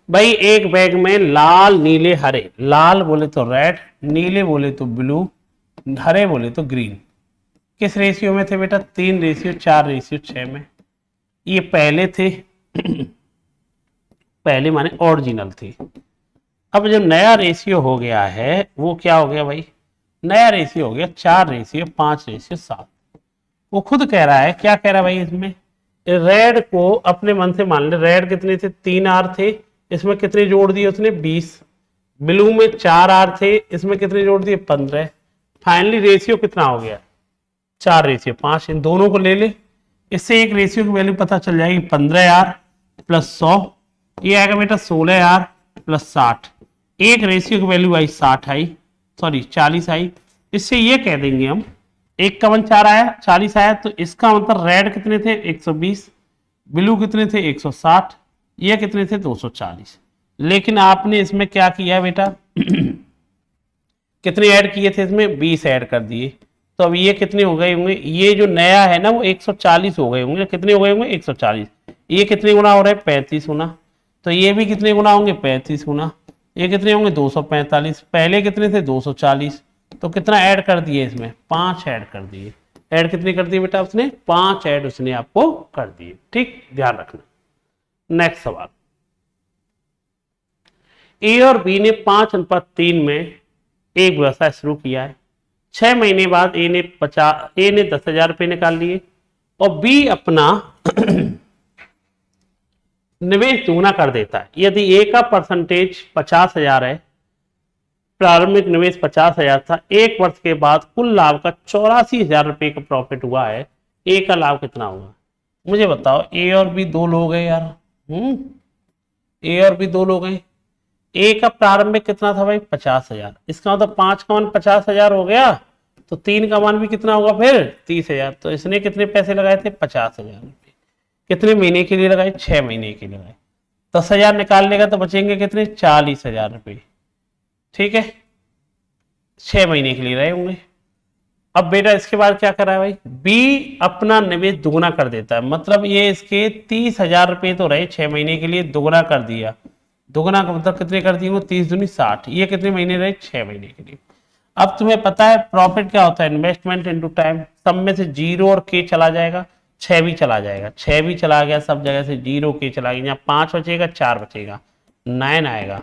भाई, एक बैग में लाल नीले हरे, लाल बोले तो रेड, नीले बोले तो ब्लू, हरे बोले तो ग्रीन, किस रेशियो में थे बेटा, 3:4:6 में। ये पहले थे पहले माने ओरिजिनल थे। अब जब नया रेशियो हो गया है वो क्या हो गया भाई, नया रेशियो हो गया 4:5:7। वो खुद कह रहा है, क्या कह रहा है भाई, इसमें रेड को अपने मन से मान ले, रेड कितने थे 3 आर थे, इसमें कितने जोड़ दिए उसने 20, ब्लू में 4 आर थे, इसमें कितने जोड़ दिए 15, फाइनली रेशियो कितना हो गया 4:5। इन दोनों को ले ले, इससे एक रेशियो की वैल्यू पता चल जाएगी 15R + 100, ये आएगा बेटा 16R + 60, एक रेशियो की वैल्यू आई 60 आई, सॉरी 40 आई। इससे ये कह देंगे हम, एक का 1 4 आया 40 आया, तो इसका मतलब रेड कितने थे 120, ब्लू कितने थे 160, ये कितने थे 240। लेकिन आपने इसमें क्या किया बेटा कितने ऐड किए थे इसमें 20 ऐड कर दिए, तो अब ये कितने हो गए होंगे, ये जो नया है ना वो 140 हो गए होंगे, कितने हो गए होंगे 140, ये कितने गुना हो रहा है 35 गुना, तो ये भी कितने गुना होंगे 35 गुना, ये कितने होंगे 245, पहले कितने थे 240, तो कितना ऐड कर दिए इसमें, 5 ऐड कर दिए। ऐड कितनी कर दी बेटा उसने, 5 ऐड उसने आपको कर दिए। ठीक, ध्यान रखना। नेक्स्ट सवाल, ए और बी ने 5:3 में एक व्यवसाय शुरू किया है। 6 महीने बाद ए ने 10,000 रुपये निकाल लिए और बी अपना निवेश दुगना कर देता है। यदि ए का परसेंटेज 50,000 है, प्रारंभिक निवेश 50,000 था, एक वर्ष के बाद कुल लाभ का 84,000 रुपये का प्रॉफिट हुआ है, ए का लाभ कितना हुआ? मुझे बताओ, ए और बी दो लोग हैं यार, ए और बी दो लोग हैं। ए का प्रारंभिक कितना था भाई, 50,000। इसका मतलब 5 का मान 50,000 हो गया, तो 3 का मान भी कितना होगा फिर, 30,000। तो इसने कितने पैसे लगाए थे, 50,000 रुपये। कितने महीने के लिए लगाए, 6 महीने के लिए लगाए। 10,000 निकाल लेगा तो बचेंगे कितने, 40,000 रुपये। ठीक है, 6 महीने के लिए रहे होंगे। अब बेटा इसके बाद क्या करा है भाई, बी अपना निवेश दुगना कर देता है। मतलब ये इसके 30,000 रुपये तो रहे 6 महीने के लिए, दुगना कर दिया। दुगना का मतलब कितने कर दिए, 30 दूनी 60। ये कितने महीने रहे, 6 महीने के लिए। अब तुम्हें पता है प्रॉफिट क्या होता है, इन्वेस्टमेंट इनटू टाइम। सब में से 0 और के चला जाएगा, 6 भी चला जाएगा। 6 भी चला गया, सब जगह से 0 के चला गया। यहाँ 5 बचेगा, 4 बचेगा, 9 आएगा।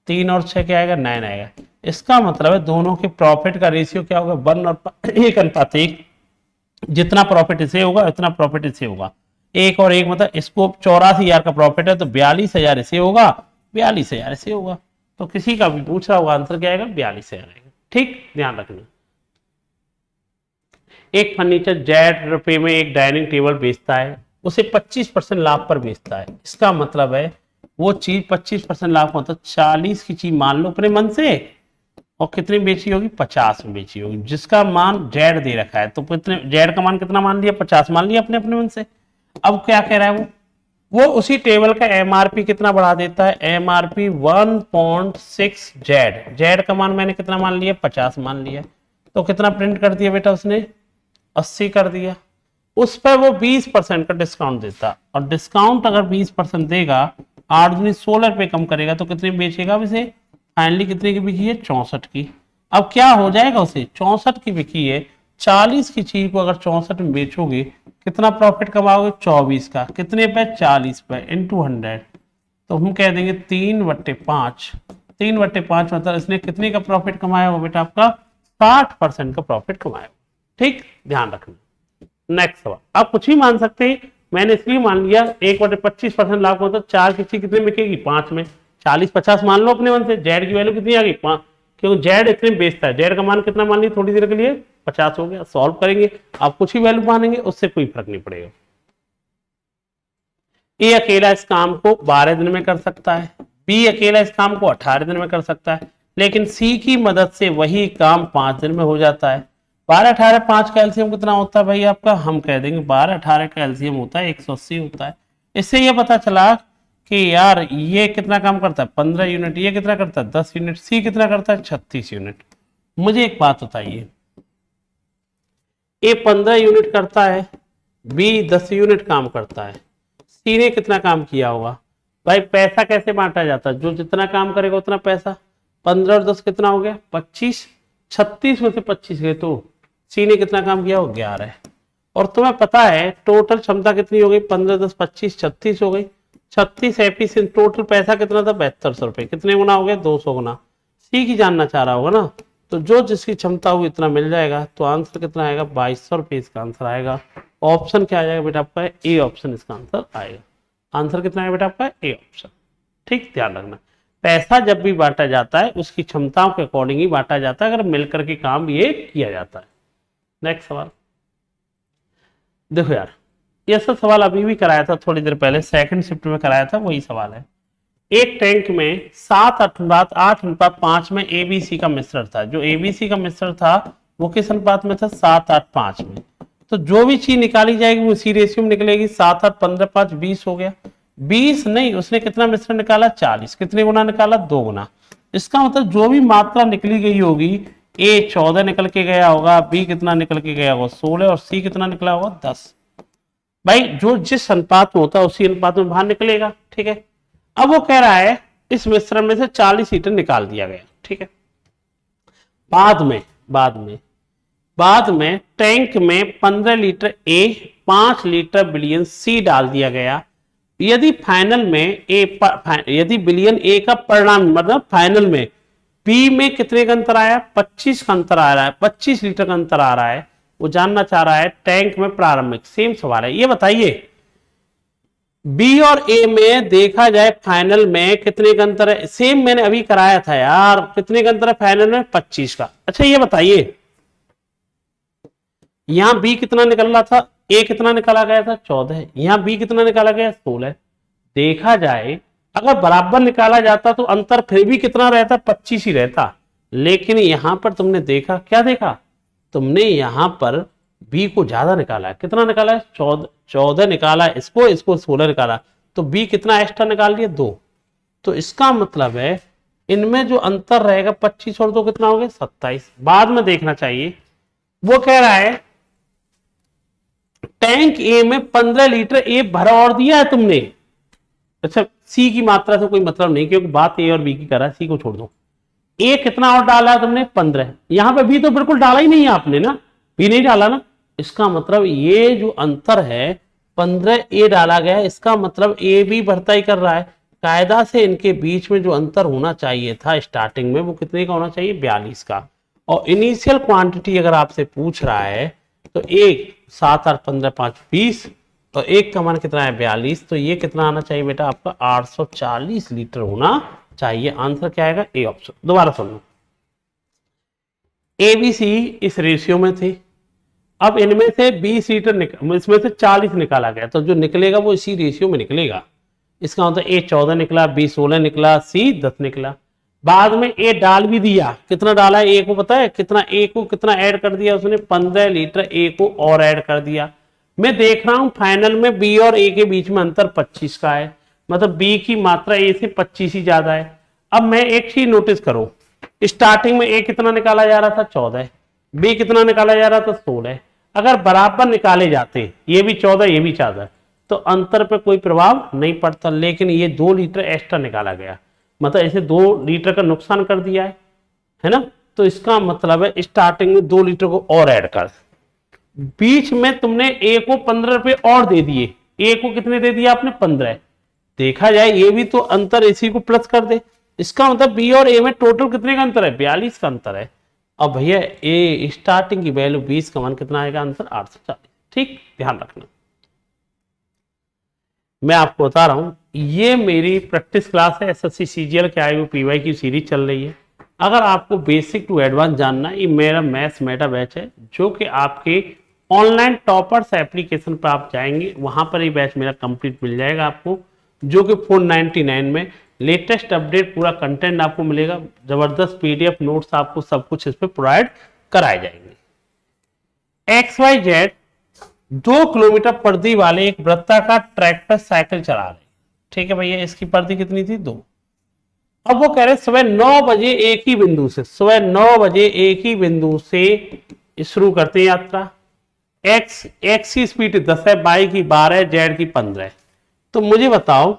3 और 6 क्या आएगा, 9 आएगा। इसका मतलब है दोनों के प्रॉफिट का रेशियो क्या होगा, 1 और 1:1। जितना प्रॉफिट इसे होगा उतना प्रॉफिट इसे होगा। 1 और 1 मतलब इसको 84,000 का प्रॉफिट है, तो 42,000 इसे होगा, 42,000 इसे होगा। तो किसी का भी पूछ रहा होगा, आंसर क्या आएगा, 42,000 आएगा। ठीक, ध्यान रखना। एक फर्नीचर जेड रुपए में एक डाइनिंग टेबल बेचता है, उसे 25% लाभ पर बेचता है। इसका मतलब है वो चीज 25% लाभ, मतलब 40 की चीज मान लो अपने मन से, और कितनी बेची होगी, 50 में बेची होगी, जिसका मान जेड दे रखा है। तो कितने, जेड का मान कितना मान लिया, 50 मान लिया अपने अपने मन से। अब क्या कह रहा है वो उसी टेबल का एमआरपी कितना बढ़ा देता है, एमआरपी 1.6 जेड। जेड का मान मैंने कितना मान लिया, 50 मान लिया। तो कितना प्रिंट कर दिया बेटा उसने, 80 कर दिया। उस पर वो 20% का डिस्काउंट देता, और डिस्काउंट अगर 20% देगा, 8 दूनी 16 रुपये कम करेगा, तो कितने बेचेगा इसे, फाइनली कितने की बिकी है, 64 की। अब क्या हो जाएगा, उसे 64 की बिकी है, 40 की चीज को अगर 64 में बेचोगे, कितना प्रॉफिट कमाओगे, 24 का। कितने पे, 40 पे इंटू 100। तो हम कह देंगे 3/5। 3/5 मतलब इसने कितने का प्रॉफिट कमाया होगा बेटा, आपका 60% का प्रॉफिट कमाया। ठीक, ध्यान रखना। नेक्स्ट सवाल, आप कुछ भी मान सकते हैं, मैंने इसलिए मान लिया 1/25% लाभ मतलब 4 की चीज कितने बिकेगी, 5 में। 40-50 मान लो अपने मन से। जेड की वैल्यू कितनी आ गई, 5, क्योंकि जेड इतने बेचता है। जेड का मान कितना मान लिया थोड़ी देर के लिए, 50 हो गया। सॉल्व करेंगे, आप कुछ ही वैल्यू मानेंगे, उससे कोई फर्क नहीं पड़ेगा। ए अकेला इस काम को 12 दिन में कर सकता है, बी अकेला इस काम को 18 दिन में कर सकता है, लेकिन सी की मदद से वही काम 5 दिन में हो जाता है। 12-18 5 का एलसीएम कितना होता है भाई आपका, हम कह देंगे 12-18 का एलसीएम होता है 180 होता है। इससे यह पता चला कि यार ये कितना काम करता है, 15 यूनिट। ये कितना करता है, 10 यूनिट। सी कितना करता है, 36 यूनिट। मुझे एक बात बताइए, ए 15 यूनिट करता है, बी 10 यूनिट काम करता है, सी ने कितना काम किया होगा भाई? पैसा कैसे बांटा जाता है, जो जितना काम करेगा उतना पैसा। 15 और 10 कितना हो गया, 25। 36 में से 25 गए, तो सी ने कितना काम किया हो, 11। और तुम्हें पता है टोटल क्षमता कितनी हो गई, 15 10 25 36 हो गई। 36 एफिशिएंट, टोटल पैसा कितना था, 7200 रुपए। कितने गुना हो गया, 200 गुना। सी की जानना चाह रहा होगा ना, तो जो जिसकी क्षमता होगी इतना मिल जाएगा। तो आंसर कितना आएगा, 2200 रुपये इसका आंसर आएगा। ऑप्शन क्या आ जाएगा बेटा आपका, ए ऑप्शन इसका आंसर आएगा। आंसर कितना है बेटा आपका, ए ऑप्शन। ठीक, ध्यान रखना, पैसा जब भी बांटा जाता है उसकी क्षमताओं के अकॉर्डिंग ही बांटा जाता है, अगर मिलकर के काम ये किया जाता है। नेक्स्ट सवाल देखो यार, ये सब सवाल अभी भी कराया था थोड़ी देर पहले, सेकंड शिफ्ट में कराया था, वही सवाल है। एक टैंक में 7:8:5 में एबीसी का मिश्रण था। जो एबीसी का मिश्रण था वो किस अनुपात में था, 7:8:5 में। तो जो भी चीज निकाली जाएगी वो इसी रेशियो में निकलेगी। 7:8:15:5 20 हो गया। 20 नहीं, उसने कितना मिश्रण निकाला, 40। कितने गुना निकाला, 2 गुना। इसका मतलब जो भी मात्रा निकली गई होगी, ए 14 निकल के गया होगा, बी कितना निकल के गया होगा, 16, और सी कितना निकला होगा, 10। भाई जो जिस अनुपात में होता है उसी अनुपात में बाहर निकलेगा। ठीक है, अब वो कह रहा है इस मिश्रण में से 40 लीटर निकाल दिया गया। ठीक है, बाद में बाद में टैंक में 15 लीटर ए 5 लीटर बिलियन सी डाल दिया गया। यदि फाइनल में यदि बिलियन ए का परिणाम मतलब फाइनल में बी में कितने का अंतर आया, 25 का अंतर आ रहा है, 25 लीटर का अंतर आ रहा है, वो जानना चाह रहा है टैंक में प्रारंभिक। सेम सवाल है, ये बताइए बी और ए में देखा जाए फाइनल में कितने का अंतर है। सेम मैंने अभी कराया था यार, कितने का अंतर है फाइनल में, 25 का। अच्छा ये बताइए यहां बी कितना निकल रहा था, ए कितना निकाला गया था 14, यहां बी कितना निकाला गया 16। देखा जाए अगर बराबर निकाला जाता तो अंतर फिर भी कितना रहता, 25 ही रहता। लेकिन यहां पर तुमने देखा, क्या देखा तुमने, यहां पर बी को ज्यादा निकाला है। कितना निकाला है, 14 निकाला है, इसको 16 निकाला, तो बी कितना एक्स्ट्रा निकाल लिया, 2। तो इसका मतलब है इनमें जो अंतर रहेगा 25 और 2 कितना हो गया, 27। बाद में देखना चाहिए, वो कह रहा है टैंक ए में 15 लीटर ए भरा और दिया है तुमने। अच्छा सी की मात्रा से कोई मतलब नहीं, क्योंकि बात ए और बी की कर रहा है, सी को छोड़ दो। ए कितना और डाला है तुमने, 15। यहां पे बी तो बिल्कुल डाला ही नहीं है आपने ना, बी नहीं डाला ना। इसका मतलब ये जो अंतर है 15 ए डाला गया है, इसका मतलब ए भी भरता ही कर रहा है। कायदा से इनके बीच में जो अंतर होना चाहिए था स्टार्टिंग में, वो कितने का होना चाहिए, 42 का। और इनिशियल क्वांटिटी अगर आपसे पूछ रहा है तो 1 7 8 15 5 20 और 1 का मान कितना है 42, तो ये कितना आना चाहिए बेटा आपका 840 लीटर होना चाहिए। आंसर क्या आएगा, ए ऑप्शन। दोबारा सुन लो, ए बी सी इस रेशियो में थे, अब इनमें से 20 लीटर इसमें से 40 निकाला गया, तो जो निकलेगा वो इसी रेशियो में निकलेगा। इसका मतलब ए 14 निकला, बी 16 निकला, सी 10 निकला। बाद में ए डाल भी दिया, कितना डाला है ए को पता है, कितना ए को कितना ऐड कर दिया उसने, 15 लीटर ए को और ऐड कर दिया। मैं देख रहा हूं फाइनल में बी और ए के बीच में अंतर 25 का है, मतलब बी की मात्रा ए से 25 ही ज्यादा है। अब मैं एक चीज नोटिस करो, स्टार्टिंग में ए कितना निकाला जा रहा था 14, बी कितना निकाला जा रहा था 16। अगर बराबर निकाले जाते, ये भी 14 ये भी 14, तो अंतर पे कोई प्रभाव नहीं पड़ता। लेकिन ये 2 लीटर एक्स्ट्रा निकाला गया, मतलब ऐसे 2 लीटर का नुकसान कर दिया है ना। तो इसका मतलब है स्टार्टिंग में 2 लीटर को और ऐड कर, बीच में तुमने ए को 15 रुपए और दे दिए, ए को कितने दे दिया आपने 15। देखा जाए ये भी तो अंतर इसी को प्लस कर दे, इसका मतलब बी और ए में टोटल कितने का अंतर है, 42 का अंतर है। अब भैया ए स्टार्टिंग की वैल्यू 20 का मान कितना आएगा, आंसर 840। ठीक, ध्यान रखना। मैं आपको बता रहा हूं ये मेरी प्रैक्टिस क्लास है, एसएससी सीजीएल के आईयू पीवाई की सीरीज चल रही है। अगर आपको बेसिक टू एडवांस जानना है, ये मेरा मैथ्स मेटा बैच है, जो कि आपके ऑनलाइन टॉपर्स एप्लीकेशन पर आप जाएंगे, वहां पर ये बैच मेरा कंप्लीट मिल जाएगा आपको, जो कि 499 में लेटेस्ट अपडेट पूरा कंटेंट आपको मिलेगा, जबरदस्त पीडीएफ नोट्स आपको सब कुछ इस पर प्रोवाइड कराए जाएंगे। XYZ 2 किलोमीटर परिधि वाले एक वृत्ताकार ट्रैक पर साइकिल चला रहे, ठीक है भैया, इसकी परिधि कितनी थी 2। अब वो कह रहे सुबह 9 बजे एक ही बिंदु से, सुबह 9 बजे एक ही बिंदु से शुरू करते हैं यात्रा। एक्स की स्पीड 10 है, वाई की 12, जेड की 15 है। तो मुझे बताओ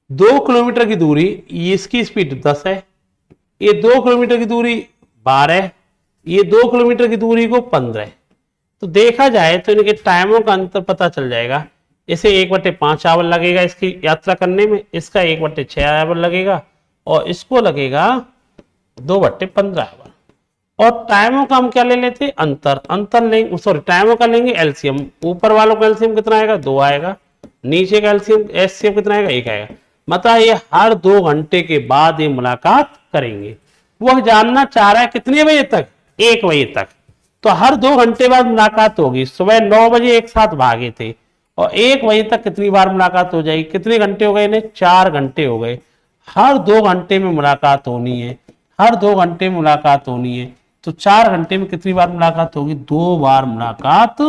2 किलोमीटर की दूरी, इसकी स्पीड 10 है, ये 2 किलोमीटर की दूरी 12 है, ये 2 किलोमीटर की दूरी को 15 है। तो देखा जाए तो इनके टाइमों का अंतर पता चल जाएगा। इसे 1/5 आवर लगेगा इसकी यात्रा करने में, इसका 1/6 आवर लगेगा, और इसको लगेगा 2/15 आवर। और टाइमों का हम क्या ले लेते, अंतर लेंगे, सॉरी टाइमों का लेंगे एलसीएम। ऊपर वालों का एलसीएम कितना आएगा, 2 आएगा, नीचे का एलसीएम कितना आएगा, 1 आएगा। मतलब ये हर 2 घंटे के बाद ये मुलाकात करेंगे। वो जानना चाह रहा है कितने बजे तक, 1 बजे तक। तो हर 2 घंटे बाद मुलाकात होगी। सुबह 9 बजे एक साथ भागे थे और 1 बजे तक कितनी बार मुलाकात हो जाएगी, कितने घंटे हो गए इन्हें, 4 घंटे हो गए। हर 2 घंटे में मुलाकात होनी है, हर 2 घंटे में मुलाकात होनी है। तो 4 घंटे में कितनी बार मुलाकात होगी, 2 बार मुलाकात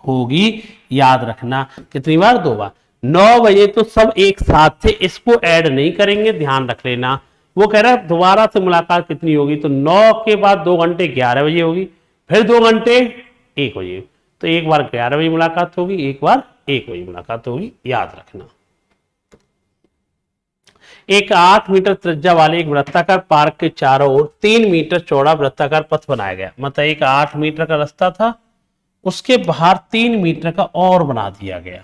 होगी। याद रखना कितनी बार, 2 बार। 9 बजे तो सब एक साथ थे, इसको ऐड नहीं करेंगे, ध्यान रख लेना। वो कह रहा है दोबारा से मुलाकात कितनी होगी, तो 9 के बाद 2 घंटे 11 बजे होगी, फिर 2 घंटे 1 बजे। तो एक बार 11 बजे मुलाकात होगी, एक बार 1 बजे मुलाकात होगी, याद रखना। एक 8 मीटर त्रिज्या वाले एक वृत्ताकार पार्क के चारों ओर 3 मीटर चौड़ा वृत्ताकार पथ बनाया गया। मतलब एक 8 मीटर का रास्ता था, उसके बाहर 3 मीटर का और बना दिया गया।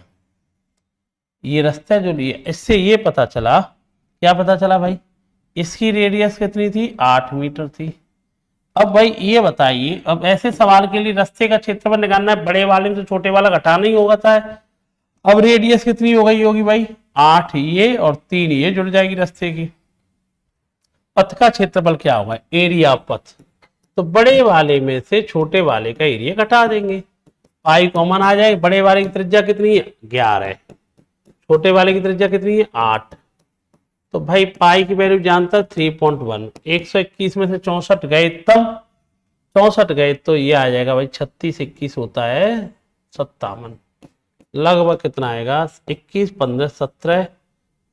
ये रास्ता जो लिया, इससे ये पता चला, क्या पता चला भाई, इसकी रेडियस कितनी थी, 8 मीटर थी। अब भाई ये बताइए, अब ऐसे सवाल के लिए रास्ते का क्षेत्रफल निकालना है, बड़े वाले में से छोटे वाला घटाना ही होगा है। अब रेडियस कितनी हो गई होगी भाई, 8 ये और 3 ये जुड़ जाएगी रास्ते की। पथ का क्षेत्रफल क्या होगा, एरिया ऑफ पथ। तो बड़े वाले में से छोटे वाले का एरिया घटा देंगे, पाई कॉमन आ जाएगा। बड़े वाले की त्रिज्या कितनी है, 11, छोटे वाले की त्रिज्या कितनी है, 8। तो भाई पाई की वैल्यू जानता है 3.1, 121 में से 64 गए, तब 64 गए तो ये आ जाएगा भाई 36 21 होता है 57, लगभग कितना आएगा 21 15 17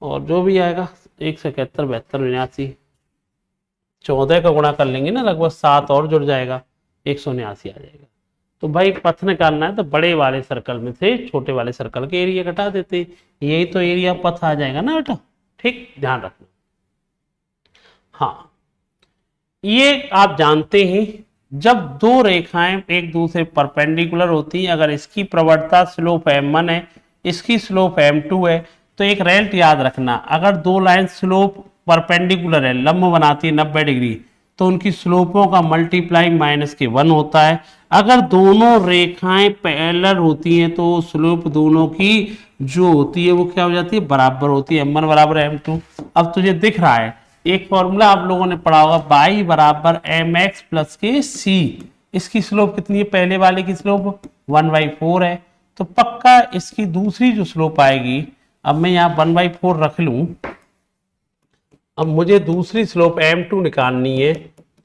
और जो भी आएगा 171 72 89, 14 का गुणा कर लेंगे ना, लगभग 7 और जुड़ जाएगा, 189 आ जाएगा। तो भाई पथ निकालना है तो बड़े वाले सर्कल में से छोटे वाले सर्कल के एरिया घटा देते, यही तो एरिया पथ आ जाएगा ना बेटा। ठीक, ध्यान रखना। हाँ, ये आप जानते हैं, जब दो रेखाएं एक दूसरे परपेंडिकुलर होती हैं, अगर इसकी प्रवणता स्लोप m1 है, इसकी स्लोप m2 है, तो एक रेल्ट याद रखना, अगर दो लाइन स्लोप परपेंडिकुलर है, लंब बनाती है 90 डिग्री, तो उनकी स्लोपों का मल्टीप्लाइंग -1 होता है। अगर दोनों रेखाएं पैरेलल होती हैं तो स्लोप दोनों की जो होती है वो क्या हो जाती है, बराबर होती है, m1 बराबर m2। अब तुझे दिख रहा है एक फॉर्मूला आप लोगों ने पढ़ा होगा, y बराबर mx प्लस के c। इसकी स्लोप कितनी है, पहले वाले की स्लोप 1/4 है, तो पक्का इसकी दूसरी जो स्लोप आएगी, अब मैं यहाँ 1/4 रख लूं, अब मुझे दूसरी स्लोप m2 निकालनी है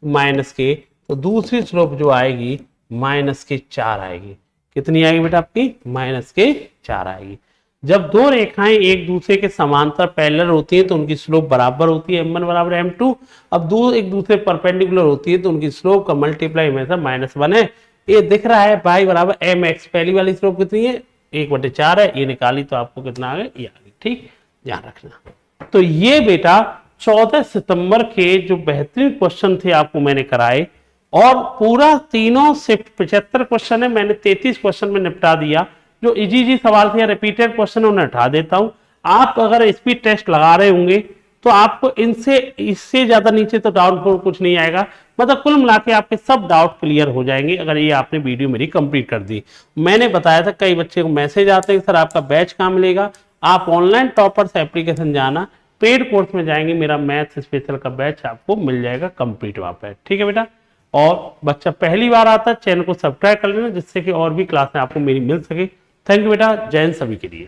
माइनस के, तो दूसरी स्लोप जो आएगी -4 आएगी। कितनी आएगी बेटा आपकी, -4 आएगी। जब दो रेखाएं एक दूसरे के समांतर पैरेलल होती हैं तो उनकी स्लोप बराबर होती है, m1 बराबर m2। अब दो एक दूसरे परपेंडिकुलर होती है तो उनकी स्लोप का मल्टीप्लाई हमेशा -1 है। ये दिख रहा है y बराबर mx, पहली वाली स्लोप कितनी है, 1/4 है, ये निकाली तो आपको कितना आ गया, ये आ गया। ठीक, ध्यान रखना। तो ये बेटा 14 सितंबर के जो बेहतरीन क्वेश्चन थे आपको मैंने कराए, और पूरा तीनों शिफ्ट 75 क्वेश्चन है, मैंने 33 क्वेश्चन में निपटा दिया। जो इजी सवाल थे या रिपीटेड क्वेश्चन उन्हें हटा देता हूं। आप अगर स्पीड टेस्ट लगा रहे होंगे तो आपको इससे ज्यादा नीचे तो डाउट कुछ नहीं आएगा, मतलब कुल मिला के आपके सब डाउट क्लियर हो जाएंगे अगर ये आपने वीडियो मेरी कंप्लीट कर दी। मैंने बताया था कई बच्चे को मैसेज आते हैं सर आपका बैच कहाँ मिलेगा, आप ऑनलाइन टॉपर्स एप्लीकेशन जाना, पेड कोर्स में जाएंगे, मेरा मैथ स्पेशल का बैच आपको मिल जाएगा कंप्लीट वहां पर। ठीक है बेटा, और बच्चा पहली बार आता है चैनल को सब्सक्राइब कर लेना जिससे कि और भी क्लासें आपको मेरी मिल सके। थैंक यू बेटा, जय हिंद सभी के लिए।